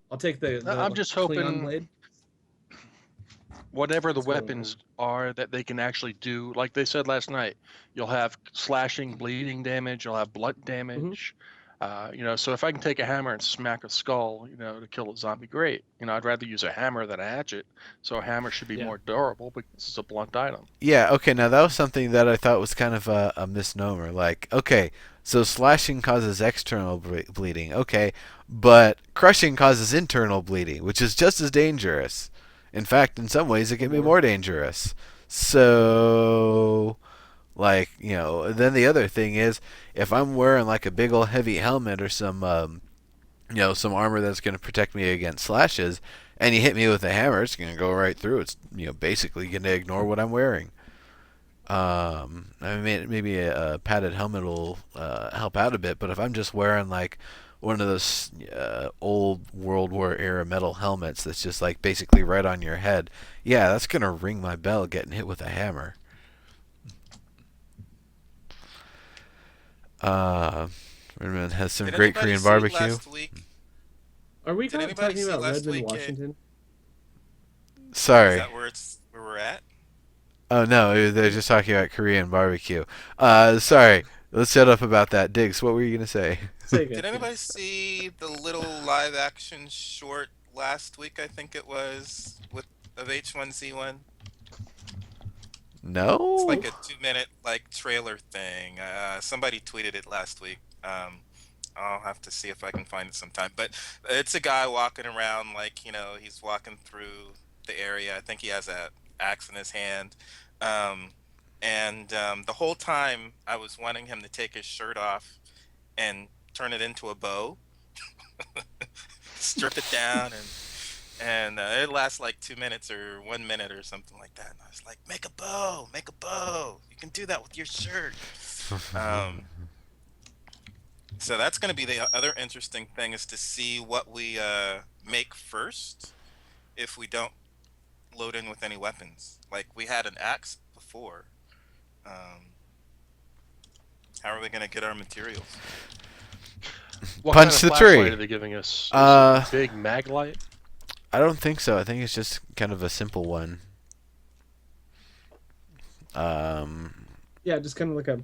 I'll take the I'm just Klingon hoping- blade. whatever the What's going weapons are that they can actually do, like they said last night, you'll have slashing, bleeding damage, you'll have blunt damage. So if I can take a hammer and smack a skull, to kill a zombie, great. I'd rather use a hammer than a hatchet. So a hammer should be Yeah. more durable because it's a blunt item. Yeah, okay, now that was something that I thought was kind of a misnomer. Like, okay, so slashing causes external bleeding, okay, but crushing causes internal bleeding, which is just as dangerous. In fact, in some ways, it can be more dangerous. So, like, then the other thing is, if I'm wearing like a big old heavy helmet or some armor that's going to protect me against slashes, and you hit me with a hammer, it's going to go right through. It's basically going to ignore what I'm wearing. I mean, maybe a padded helmet will help out a bit, but if I'm just wearing like one of those old World War era metal helmets that's just like basically right on your head, yeah, that's going to ring my bell getting hit with a hammer. Redmond has some Did great anybody Korean see barbecue. last week? Are we Did not anybody talking see about last Redmond, week, Washington? Is Sorry. that where we're at? Oh no, they're just talking about Korean barbecue. Sorry. Let's shut up about that. Dygz, what were you gonna say? Say again. Did anybody see the little live action short last week? I think it was of H1Z1. No. It's like a 2-minute trailer thing. Somebody tweeted it last week. I'll have to see if I can find it sometime. But it's a guy walking around he's walking through the area. I think he has a axe in his hand. The whole time I was wanting him to take his shirt off and turn it into a bow, strip it down, and it lasts like 2 minutes or 1 minute or something like that. And I was like, make a bow. You can do that with your shirt. So that's going to be the other interesting thing, is to see what we make first if we don't load in with any weapons. Like, we had an axe before. How are we going to get our materials? What Punch kind the of tree. flashlight are they giving us? Is it a big mag light? I don't think so. I think it's just kind of a simple one. Yeah, just kind of like a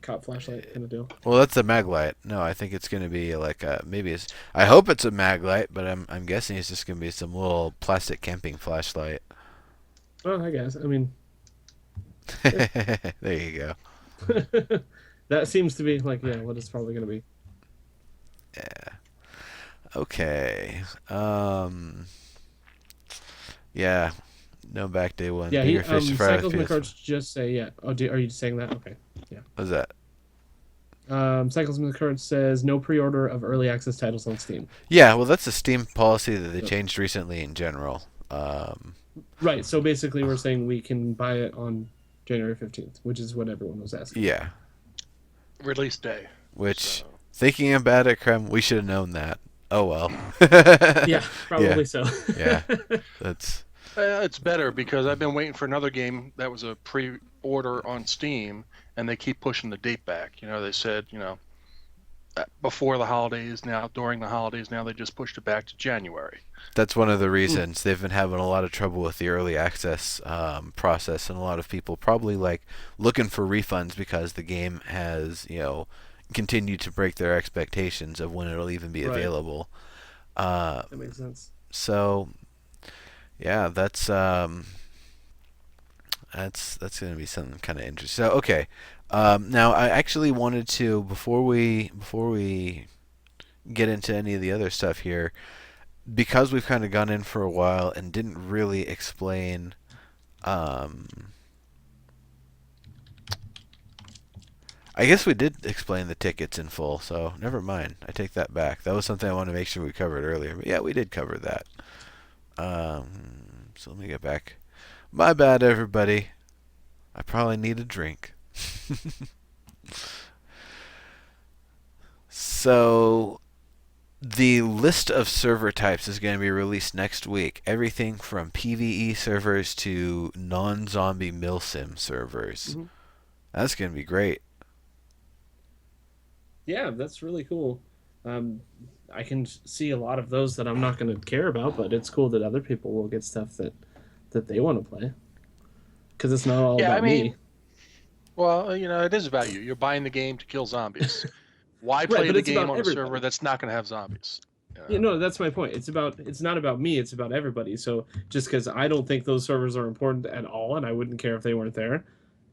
cop flashlight kind of deal. Well, that's a mag light. No, I think it's gonna be like maybe it's. I hope it's a mag light, but I'm guessing it's just gonna be some little plastic camping flashlight. Oh, I guess. I mean, There you go. that seems to be like, yeah, what it's probably going to be. Yeah. Okay. Yeah. No back day one. Yeah, Bigger fish to fry with Cycles PS. McCarts just say, yeah. Oh, are you saying that? Okay. Yeah. What's that? Cycles McCarts says no pre-order of early access titles on Steam. Yeah, well, that's a Steam policy that they Yep. changed recently in general. Right. So basically, we're saying we can buy it on January 15th, which is what everyone was asking. Yeah. Release day. Which, So, thinking about it, Krem, we should have known that. Oh well. Yeah, probably so. Yeah. That's. it's better because I've been waiting for another game that was a pre-order on Steam, and they keep pushing the date back. You know, they said, before the holidays, now during the holidays, now they just pushed it back to January. That's one of the reasons they've been having a lot of trouble with the early access process, and a lot of people probably like looking for refunds because the game has, continued to break their expectations of when it'll even be Right. available. That makes sense. So, yeah, that's going to be something kind of interesting. So, okay, now I actually wanted to before we get into any of the other stuff here, because we've kind of gone in for a while and didn't really explain I guess we did explain the tickets in full, so never mind. I take that back. That was something I wanted to make sure we covered earlier. But yeah, we did cover that. So let me get back. My bad, everybody. I probably need a drink. So the list of server types is going to be released next week. Everything from PvE servers to non-zombie milsim servers. Mm-hmm. That's going to be great. Yeah, that's really cool. I can see a lot of those that I'm not going to care about, but it's cool that other people will get stuff that they want to play. Because it's not all about me. Well, it is about you. You're buying the game to kill zombies. Why play but the it's game about on a everybody. server that's not going to have zombies? Yeah, no, that's my point. It's not about me, it's about everybody. So just because I don't think those servers are important at all, and I wouldn't care if they weren't there,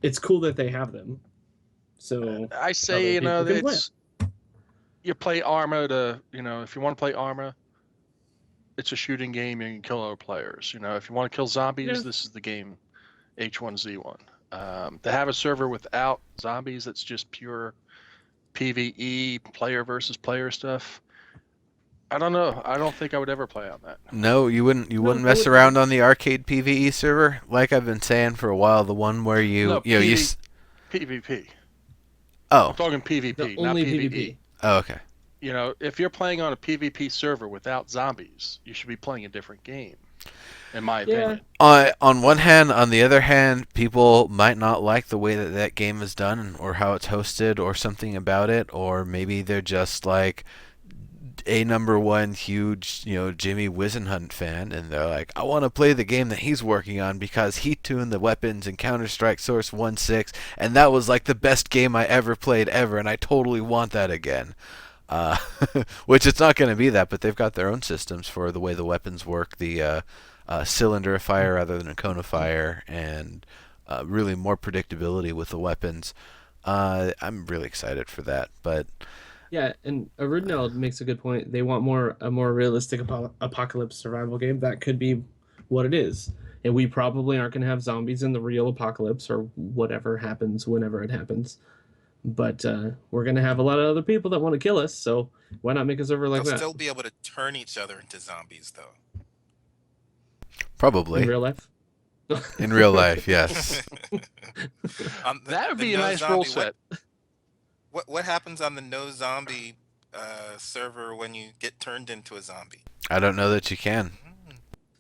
it's cool that they have them. So I say, other people can play it's you play Arma to, if you want to play Arma, it's a shooting game. You can kill other players. If you want to kill zombies, Yeah. this is the game, H1Z1. To have a server without zombies, that's just pure PvE, player versus player stuff. I don't know. I don't think I would ever play on that. No, you wouldn't. You wouldn't mess around on the arcade PvE server, like I've been saying for a while. The one where PvP. Oh. I'm talking PvP, The not only PvE. PvP. Oh, okay. If you're playing on a PvP server without zombies, you should be playing a different game, in my opinion. On one hand, on the other hand, people might not like the way that game is done or how it's hosted or something about it, or maybe they're just like a number one huge, Jimmy Wisenhunt fan, and they're like, I want to play the game that he's working on because he tuned the weapons in Counter-Strike Source 1.6, and that was like the best game I ever played ever, and I totally want that again. Which it's not going to be that, but they've got their own systems for the way the weapons work, the cylinder of fire rather than a cone of fire, and really more predictability with the weapons. I'm really excited for that, but Yeah, and Aridnell makes a good point. They want a more realistic apocalypse survival game. That could be what it is. And we probably aren't going to have zombies in the real apocalypse or whatever happens whenever it happens. But we're going to have a lot of other people that want to kill us, so why not make a server like They'll that? still be able to turn each other into zombies, though. probably In real life? in real life, yes. That would be a no nice zombie, rule set. What happens on the no zombie server when you get turned into a zombie? I don't know that you can.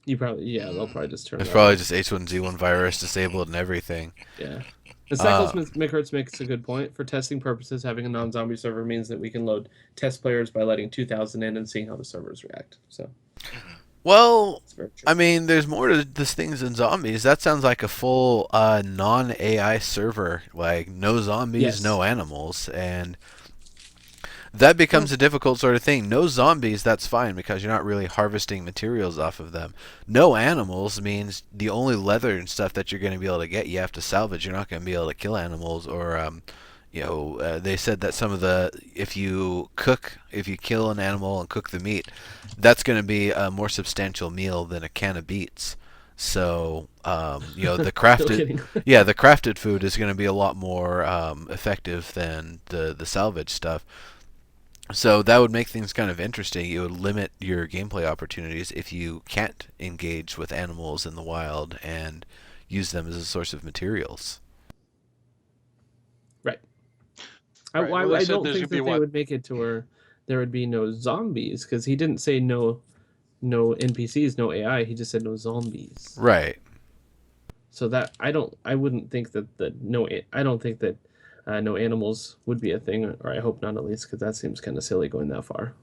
They'll probably just turn It's it probably on. just H1Z1 virus disabled and everything. Yeah. The Cycles McHurts makes a good point. For testing purposes, having a non-zombie server means that we can load test players by letting 2,000 in and seeing how the servers react. So Well, It's very true. I mean, there's more to this things than zombies. That sounds like a full non-AI server, like no zombies, Yes. no animals, and that becomes Well, a difficult sort of thing. No zombies, that's fine because you're not really harvesting materials off of them. No animals means the only leather and stuff that you're going to be able to get, you have to salvage. You're not going to be able to kill animals or they said that some of the if you kill an animal and cook the meat, that's going to be a more substantial meal than a can of beets. So the no crafted kidding. yeah, the crafted food is going to be a lot more effective than the salvage stuff. So that would make things kind of interesting. It would limit your gameplay opportunities if you can't engage with animals in the wild and use them as a source of materials. Right. Right. Well, they I said don't there's think gonna be that they what? would make it to where there would be no zombies because he didn't say no NPCs, no AI. He just said no zombies. Right. So that I wouldn't think that I don't think that no animals would be a thing, or I hope not at least, because that seems kind of silly going that far.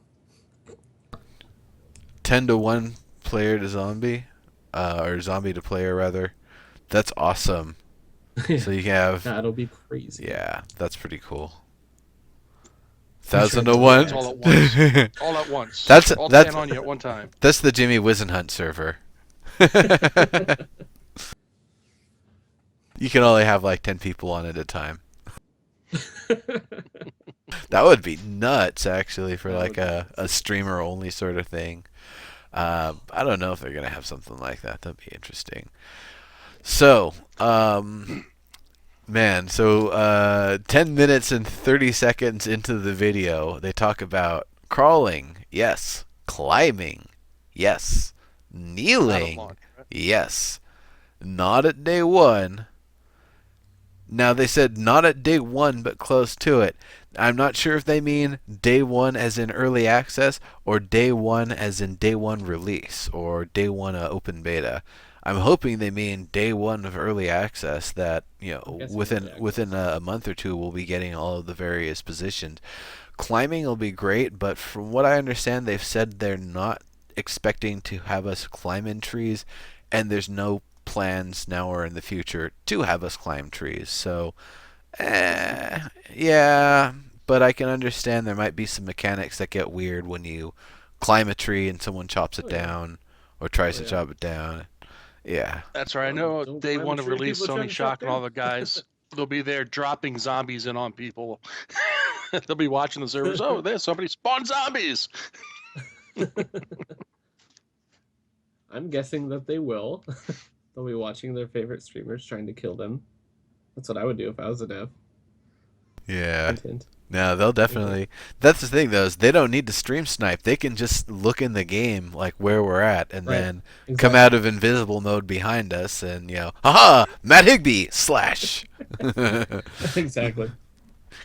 10 to 1 player to zombie, or zombie to player rather. That's awesome. Yeah, So you can have, that'll be crazy. yeah, that's pretty cool. I'm sure Thousand it's to a little That's one. all at accident. once. All at once. that's All that's 10 on you at one time. that's the Jimmy Wisenhunt server. You can only have like 10 people on at a time. That would be nuts, actually, for That like would be a streamer only sort of thing. I don't know if they're gonna have something like that. That'd be interesting. So, man, so 10 minutes and 30 seconds into the video, they talk about crawling, yes, climbing, yes, Not at kneeling, launch. Right? yes, not at day one. Now they said not at day one, but close to it. I'm not sure if they mean day one as in early access or day one as in day one release or day one open beta. I'm hoping they mean day one of early access. That I'm guessing early within access. a month or two we'll be getting all of the various positions. Climbing will be great, but from what I understand, they've said they're not expecting to have us climb in trees, and there's no plans now or in the future to have us climb trees. So, yeah, but I can understand there might be some mechanics that get weird when you climb a tree and someone chops it Oh yeah, down or tries oh to yeah. chop it down. Yeah. That's right. I know Don't day climb a one of tree release, people trying Sony to chop Shock and all down. the guys, they'll be there dropping zombies in on people. They'll be watching the servers. Oh, there's somebody spawned zombies. I'm guessing that they will. They'll be watching their favorite streamers trying to kill them. That's what I would do if I was a dev. Yeah. Hint, hint. No, they'll Wink, wink. definitely. That's the thing, though, is they don't need to stream snipe. They can just look in the game, like where we're at, and Right. then come out Exactly. of invisible mode behind us, and haha, Matt Higby slash. Exactly.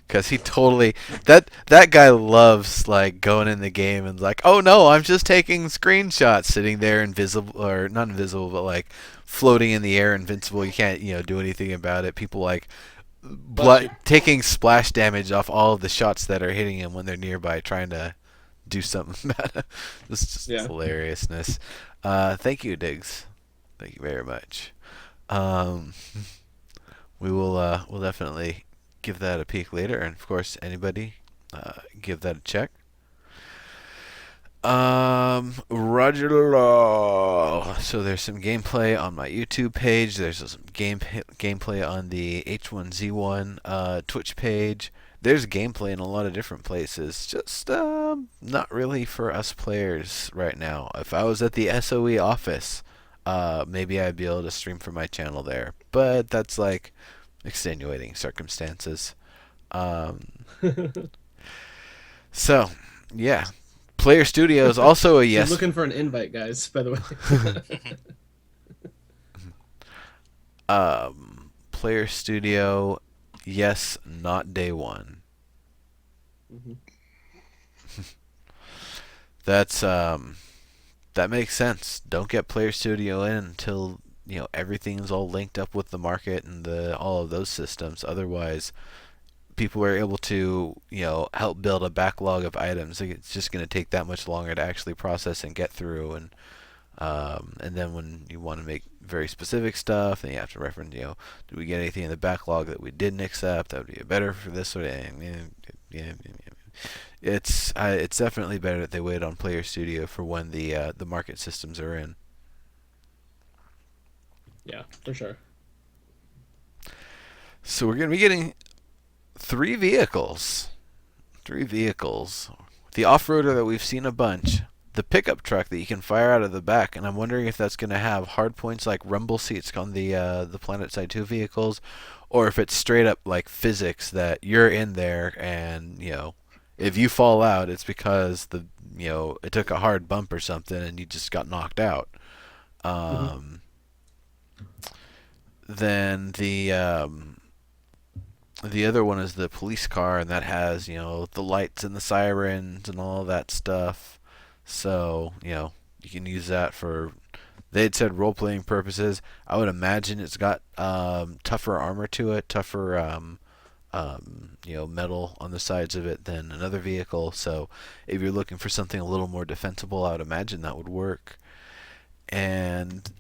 Because he totally that guy loves like going in the game and like, oh no, I'm just taking screenshots, sitting there invisible or not invisible, but like floating in the air, invincible. You can't do anything about it. People like Bless you. taking splash damage off all of the shots that are hitting him when they're nearby, trying to do something about it. This is just Yeah. hilariousness. Thank you, Diggs. Thank you very much. Um, we'll definitely give that a peek later, and of course, anybody give that a check. Roger Law. So there's some gameplay on my YouTube page. There's some gameplay on the H1Z1 Twitch page. There's gameplay in a lot of different places. Just not really for us players right now. If I was at the SOE office, maybe I'd be able to stream from my channel there. But that's like extenuating circumstances. Um, so, yeah. Player Studio is also a He's yes. looking for an invite, guys. By the way. Player Studio, yes, not day one. Mhm. That's that makes sense. Don't get Player Studio in until everything's all linked up with the market and all of those systems. Otherwise, people are able to help build a backlog of items. Like, it's just going to take that much longer to actually process and get through, and And then when you want to make very specific stuff, then you have to reference, do we get anything in the backlog that we didn't accept? That would be better for this sort of. It's definitely better that they wait on Player Studio for when the market systems are in. Yeah, for sure. So we're gonna be getting 3 vehicles. 3 vehicles. The off-roader that we've seen a bunch. The pickup truck that you can fire out of the back, and I'm wondering if that's going to have hard points like rumble seats on the PlanetSide 2 vehicles, or if it's straight up like physics that you're in there and if you fall out, it's because it took a hard bump or something and you just got knocked out. Mm-hmm. Then the other one is the police car, and that has the lights and the sirens and all that stuff. So, you can use that for, they'd said role-playing purposes. I would imagine it's got tougher armor to it, tougher, metal on the sides of it than another vehicle. So if you're looking for something a little more defensible, I would imagine that would work. And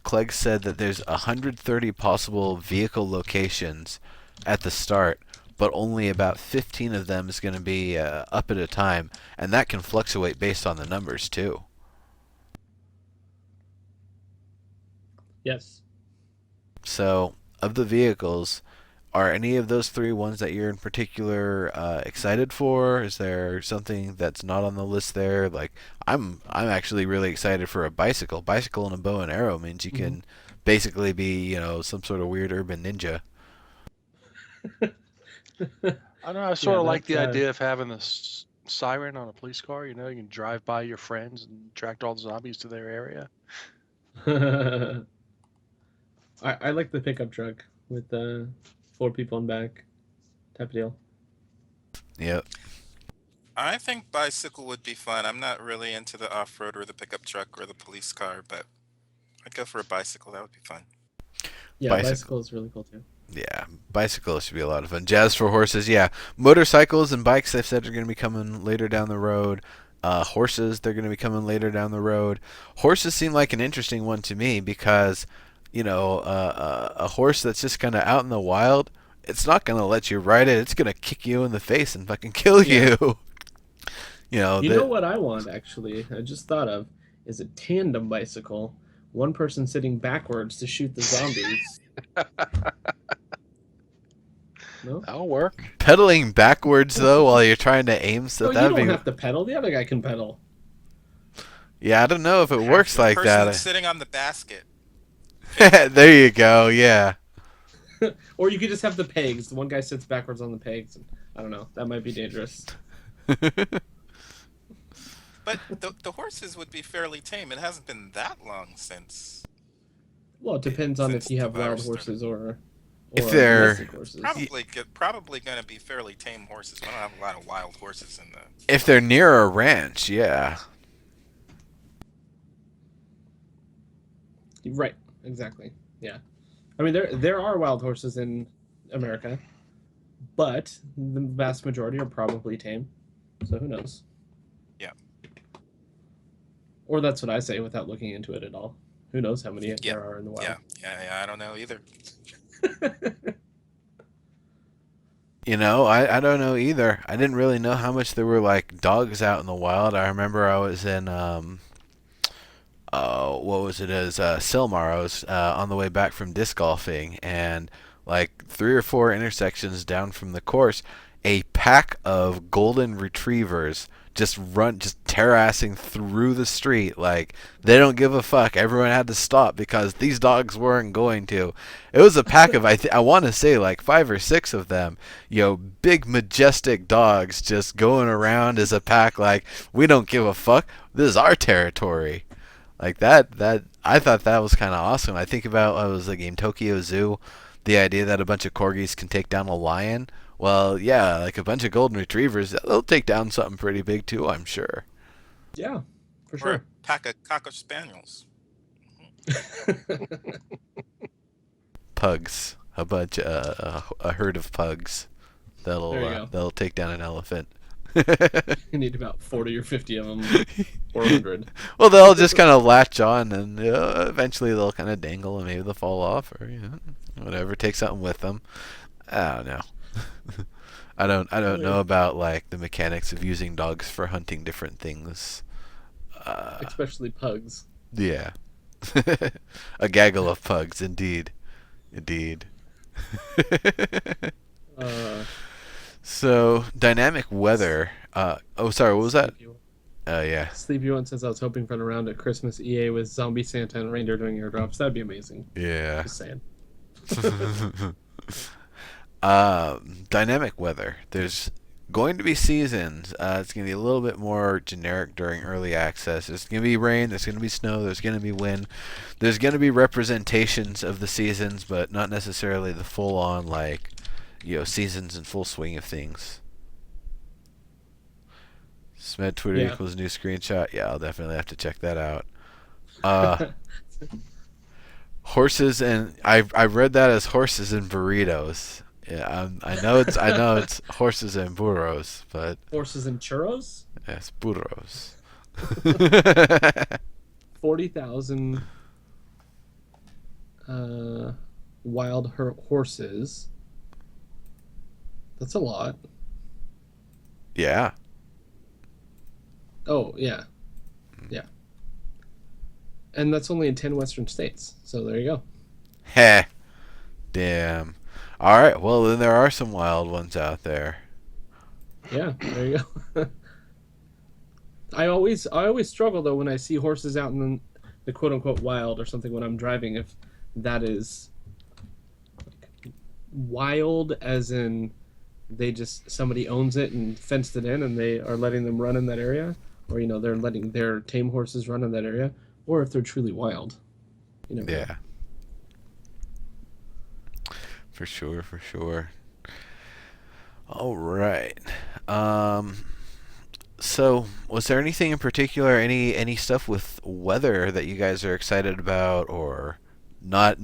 Clegg said that there's 130 possible vehicle locations at the start, but only about 15 of them is going to be up at a time, and that can fluctuate based on the numbers too. Yes. So, of the vehicles, are any of those 3 ones that you're in particular excited for? Is there something that's not on the list there? Like, I'm actually really excited for a bicycle. Bicycle and a bow and arrow means you can basically be some sort of weird urban ninja. I don't know. I sort of like the that's, idea of having this siren on a police car. You can drive by your friends and attract all the zombies to their area. I like the pickup truck with 4 people in back type of deal. Yep. I think bicycle would be fun. I'm not really into the off-road or the pickup truck or the police car, but I'd go for a bicycle. That would be fun. Yeah, bicycle is really cool too. Yeah, bicycles should be a lot of fun. Jazz for horses, yeah. Motorcycles and bikes, they've said, are going to be coming later down the road. Horses, they're going to be coming later down the road. Horses seem like an interesting one to me because, a horse that's just kind of out in the wild, it's not going to let you ride it. It's going to kick you in the face and fucking kill you. You know what I want, actually? I just thought of is a tandem bicycle. One person sitting backwards to shoot the zombies. No? That'll work. Pedaling backwards though while you're trying to aim, so You don't have to pedal. The other guy can pedal. Yeah, I don't know if it works like Person that. that's sitting on the basket. There you go. Yeah. Or you could just have the pegs. The one guy sits backwards on the pegs. I don't know. That might be dangerous. But the horses would be fairly tame. It hasn't been that long since. Well, it depends on Since if you have the wild virus horses or If they're- domestic horses. Probably going to be fairly tame horses. We don't have a lot of wild horses in the. If they're near a ranch, yeah. Right. Exactly. Yeah. I mean, there are wild horses in America, but the vast majority are probably tame. So who knows? Yeah. Or that's what I say without looking into it at all. Who knows how many there are in the wild? Yeah. I don't know either. I don't know either. I didn't really know how much there were like dogs out in the wild. I remember I was in what was it as Silmar. I was on the way back from disc golfing, and like 3 or 4 intersections down from the course, a pack of golden retrievers just terrassing through the street. Like, they don't give a fuck. Everyone had to stop because these dogs weren't going to. It was a pack of I want to say like 5 or 6 of them, big majestic dogs just going around as a pack. Like, we don't give a fuck. This is our territory. Like that I thought that was kind of awesome. I think about I was like in Tokyo Zoo, the idea that a bunch of corgis can take down a lion. Well, yeah, like a bunch of golden retrievers, they'll take down something pretty big too, I'm sure. Yeah, for Or sure. a pack of cocker spaniels. Pugs, a herd of pugs There you go. that'll take down an elephant. You need about 40 or 50 of them, or 100. Well, they'll just kind of latch on, and eventually they'll kind of dangle, and maybe they'll fall off, or whatever. Take something with them. I don't know. I don't know about like the mechanics of using dogs for hunting different things. Especially pugs. Yeah. A gaggle of pugs, indeed. So, dynamic weather. Sorry, what was that? Yeah. Sleepy One says, I was hoping for an round at Christmas EA with Zombie Santa and Reindeer doing airdrops. That'd be amazing. Yeah. Just saying. Dynamic weather. There's going to be seasons. It's going to be a little bit more generic during early access. There's going to be rain, there's going to be snow, there's going to be wind. There's going to be representations of the seasons, but not necessarily the full-on, like, seasons in full swing of things. Smed Twitter equals new screenshot. Yeah, I'll definitely have to check that out. Horses and I've read that as horses and burritos. Yeah, I know it's horses and burros, but Horses and churros? yes, burros. 40,000 wild horses. That's a lot. Yeah. Oh, yeah. Yeah. And that's only in 10 western states. So there you go. Heh. Damn. All right. Well, then there are some wild ones out there. Yeah, there you go. I always struggle though when I see horses out in the quote unquote wild or something when I'm driving, if that is wild as in somebody owns it and fenced it in and they are letting them run in that area, or they're letting their tame horses run in that area, or if they're truly wild. Yeah. For sure. All right. So, was there anything in particular, any stuff with weather that you guys are excited about, or not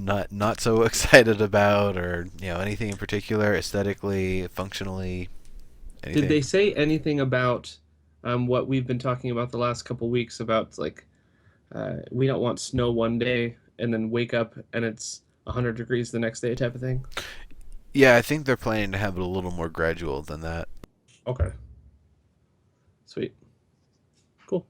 so excited about, or anything in particular, aesthetically, functionally? Anything? Did they say anything about what we've been talking about the last couple weeks about we don't want snow one day and then wake up and it's 100 degrees the next day type of thing? Yeah, I think they're planning to have it a little more gradual than that. Okay. Sweet. Cool.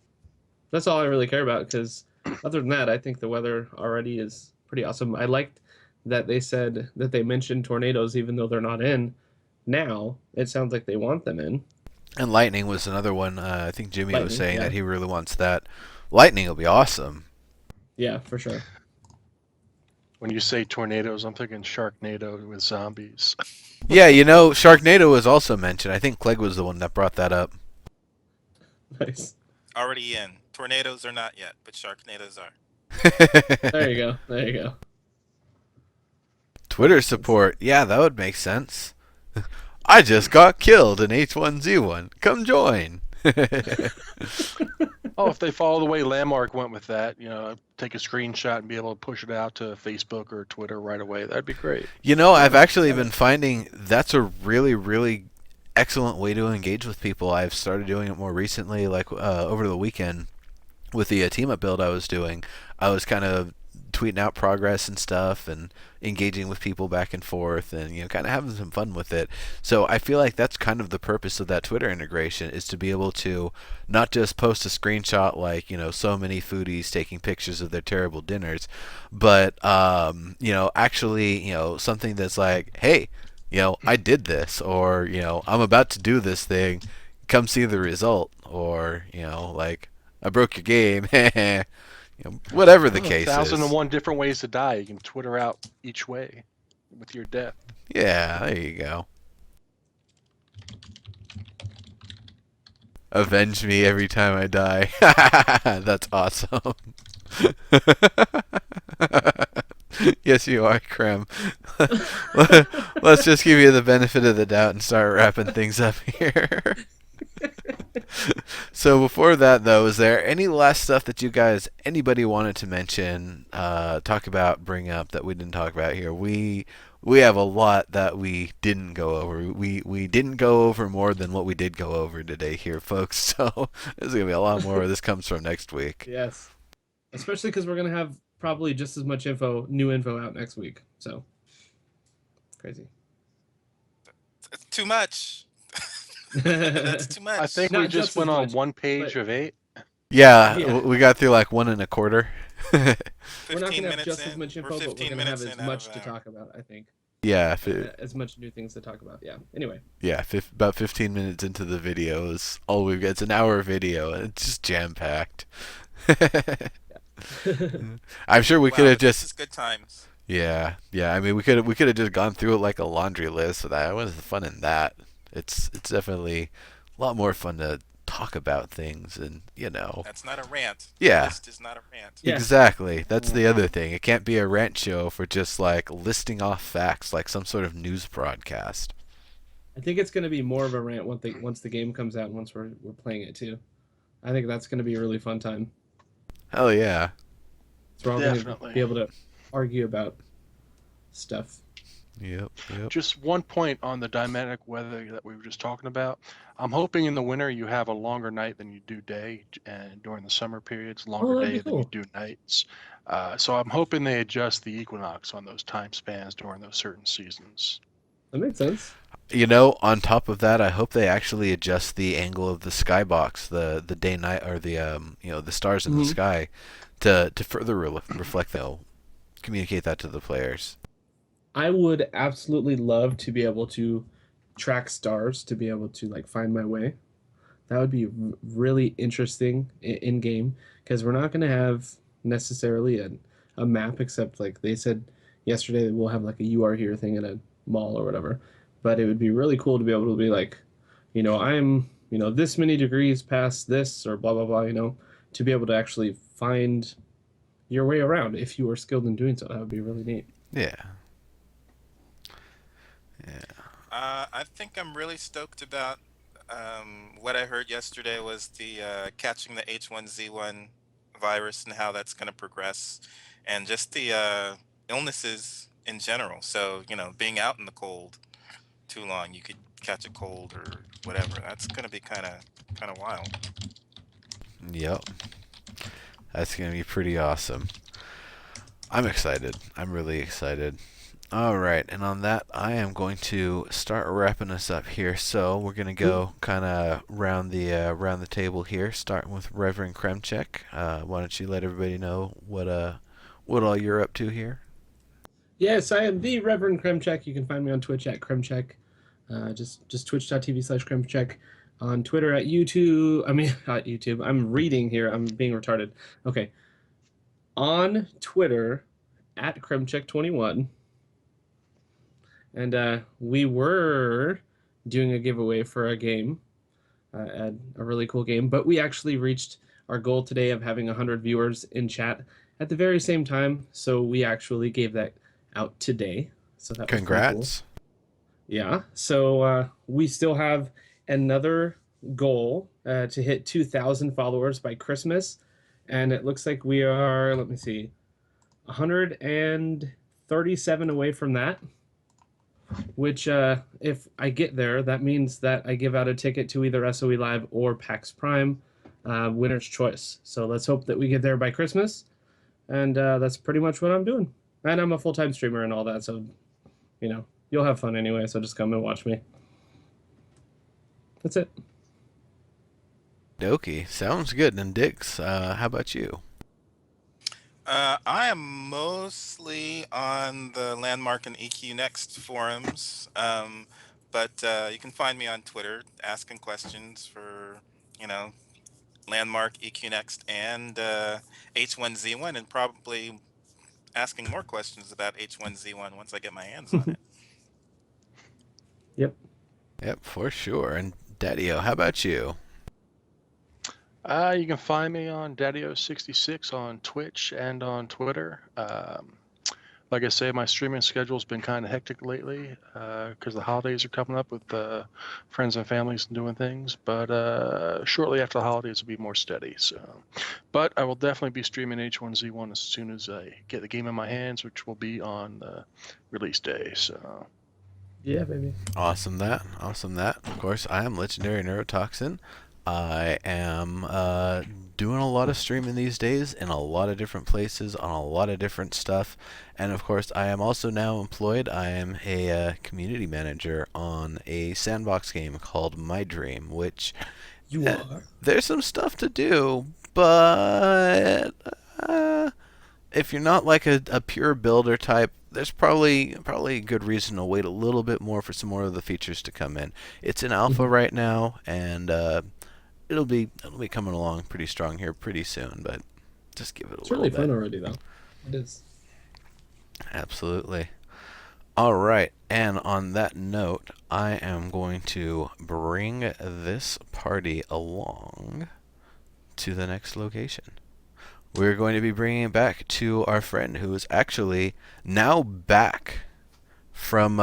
That's all I really care about, because other than that, I think the weather already is pretty awesome. I liked that they said that they mentioned tornadoes even though they're not in. Now, it sounds like they want them in. And lightning was another one. I think Jimmy was saying yeah. that he really wants that. Lightning will be awesome. Yeah, for sure. When you say tornadoes, I'm thinking Sharknado with zombies. Yeah, Sharknado was also mentioned. I think Clegg was the one that brought that up. Nice. Already in. Tornadoes are not yet, but Sharknadoes are. There you go. Twitter support. Yeah, that would make sense. I just got killed in H1Z1. Come join. Oh, if they follow the way Landmark went with that, take a screenshot and be able to push it out to Facebook or Twitter right away, that'd be great. I've actually been finding that's a really, really excellent way to engage with people. I've started doing it more recently, like over the weekend with the team up build I was doing. I was kind of tweeting out progress and stuff and engaging with people back and forth and kind of having some fun with it. So I feel like that's kind of the purpose of that Twitter integration, is to be able to not just post a screenshot like so many foodies taking pictures of their terrible dinners, but actually something that's like, hey, I did this, or I'm about to do this thing, come see the result, or like I broke your game. Whatever the case is. 1,001 different ways to die. You can Twitter out each way with your death. Yeah, there you go. Avenge me every time I die. That's awesome. Yes, you are, Krem. Let's just give you the benefit of the doubt and start wrapping things up here. So before that, though, is there any last stuff that anybody wanted to mention, talk about, bring up that we didn't talk about here? We have a lot that we didn't go over. We didn't go over more than what we did go over today here, folks. So there's gonna be a lot more where this comes from next week. Yes, especially because we're gonna have probably just as much new info out next week. So crazy. It's too much. That's too much. I think Not we just just went as on much, one page but- of 8. Yeah, Yeah. we got through like 1 1/4. We're not 15 gonna have minutes just in. as much info, We're but 15 we're gonna have minutes as in much out to of an hour. talk about. I think. Yeah, As much new things to talk about. Yeah. Anyway. yeah, about 15 minutes into the video is all we've got. It's an hour video, and it's just jam packed. I'm sure we Wow, could have but this just is good times. yeah. I mean, we could have just gone through it like a laundry list. So that was the fun in that. It's definitely a lot more fun to talk about things, and That's not a rant. Yeah. This is not a rant. Yeah. Exactly. That's the other thing. It can't be a rant show for just like listing off facts like some sort of news broadcast. I think it's gonna be more of a rant once the game comes out and once we're playing it too. I think that's gonna be a really fun time. Hell yeah. So we're all gonna Definitely. be able to argue about stuff. Yep. Just one point on the dynamic weather that we were just talking about. I'm hoping in the winter you have a longer night than you do day, and during the summer periods, longer that'd day be than you cool. do nights. So I'm hoping they adjust the equinox on those time spans during those certain seasons. That makes sense. On top of that, I hope they actually adjust the angle of the skybox, the day night or the stars in the Mhm. sky to further reflect that, communicate that to the players. I would absolutely love to be able to track stars to be able to like find my way. That would be really interesting in game because we're not going to have necessarily a map except like they said yesterday that we'll have like a you are here thing at a mall or whatever. But it would be really cool to be able to be like, I'm, this many degrees past this or blah, blah, blah, to be able to actually find your way around if you are skilled in doing so. That would be really neat. Yeah. I think I'm really stoked about what I heard yesterday was the catching the H1Z1 virus and how that's going to progress, and just the illnesses in general. So, being out in the cold too long, you could catch a cold or whatever. That's going to be kind of wild. Yep. That's going to be pretty awesome. I'm excited. I'm really excited. All right, and on that, I am going to start wrapping us up here. So we're gonna go kind of round the table here, starting with Reverend Kremchek. Why don't you let everybody know what all you're up to here? Yes, I am the Reverend Kremchek. You can find me on Twitch at Kremchek. Just twitch.tv/Kremchek. On Twitter at YouTube. I mean, not YouTube. I'm reading here. I'm being retarded. Okay. On Twitter at Kremchek21. And we were doing a giveaway for a game, a really cool game. But we actually reached our goal today of having 100 viewers in chat at the very same time. So we actually gave that out today. So that was pretty cool. Congrats. Yeah. So we still have another goal to hit 2,000 followers by Christmas. And it looks like we are, let me see, 137 away from that. Which, if I get there, that means that I give out a ticket to either SOE Live or PAX Prime, winner's choice. So let's hope that we get there by Christmas. And that's pretty much what I'm doing. And I'm a full-time streamer and all that, so, you'll have fun anyway, so just come and watch me. That's it. Dokie. Sounds good. And Dygz, how about you? I am mostly on the Landmark and EQ Next forums, but you can find me on Twitter asking questions for, Landmark, EQ Next, and H1Z1, and probably asking more questions about H1Z1 once I get my hands on it. Yep. Yep, for sure. And Daddio, how about you? You can find me on Daddio66 on Twitch and on Twitter. Like I say, my streaming schedule's been kind of hectic lately because the holidays are coming up with friends and families and doing things. But shortly after the holidays, will be more steady. So, but I will definitely be streaming H1Z1 as soon as I get the game in my hands, which will be on the release day. So, Yeah, baby. Awesome that. Awesome that. Of course, I am Legendary Neurotoxin. I am doing a lot of streaming these days in a lot of different places on a lot of different stuff. And of course, I am also now employed. I am a community manager on a sandbox game called My Dream, which You are. there's some stuff to do, but if you're not like a pure builder type, there's probably a good reason to wait a little bit more for some more of the features to come in. It's in alpha right now, and it'll be coming along pretty strong here pretty soon. But just give it a It's little really bit. fun already, though. It is. Absolutely. All right, and on that note, I am going to bring this party along to the next location. We're going to be bringing it back to our friend who is actually now back from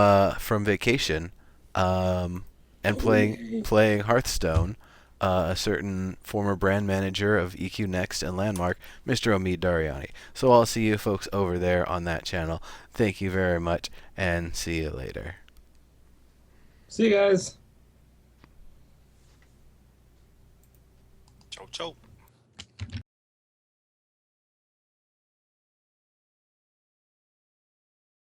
vacation, and playing Hearthstone. A certain former brand manager of EQ Next and Landmark, Mr. Omid Dariani. So I'll see you folks over there on that channel. Thank you very much, and see you later. See you guys.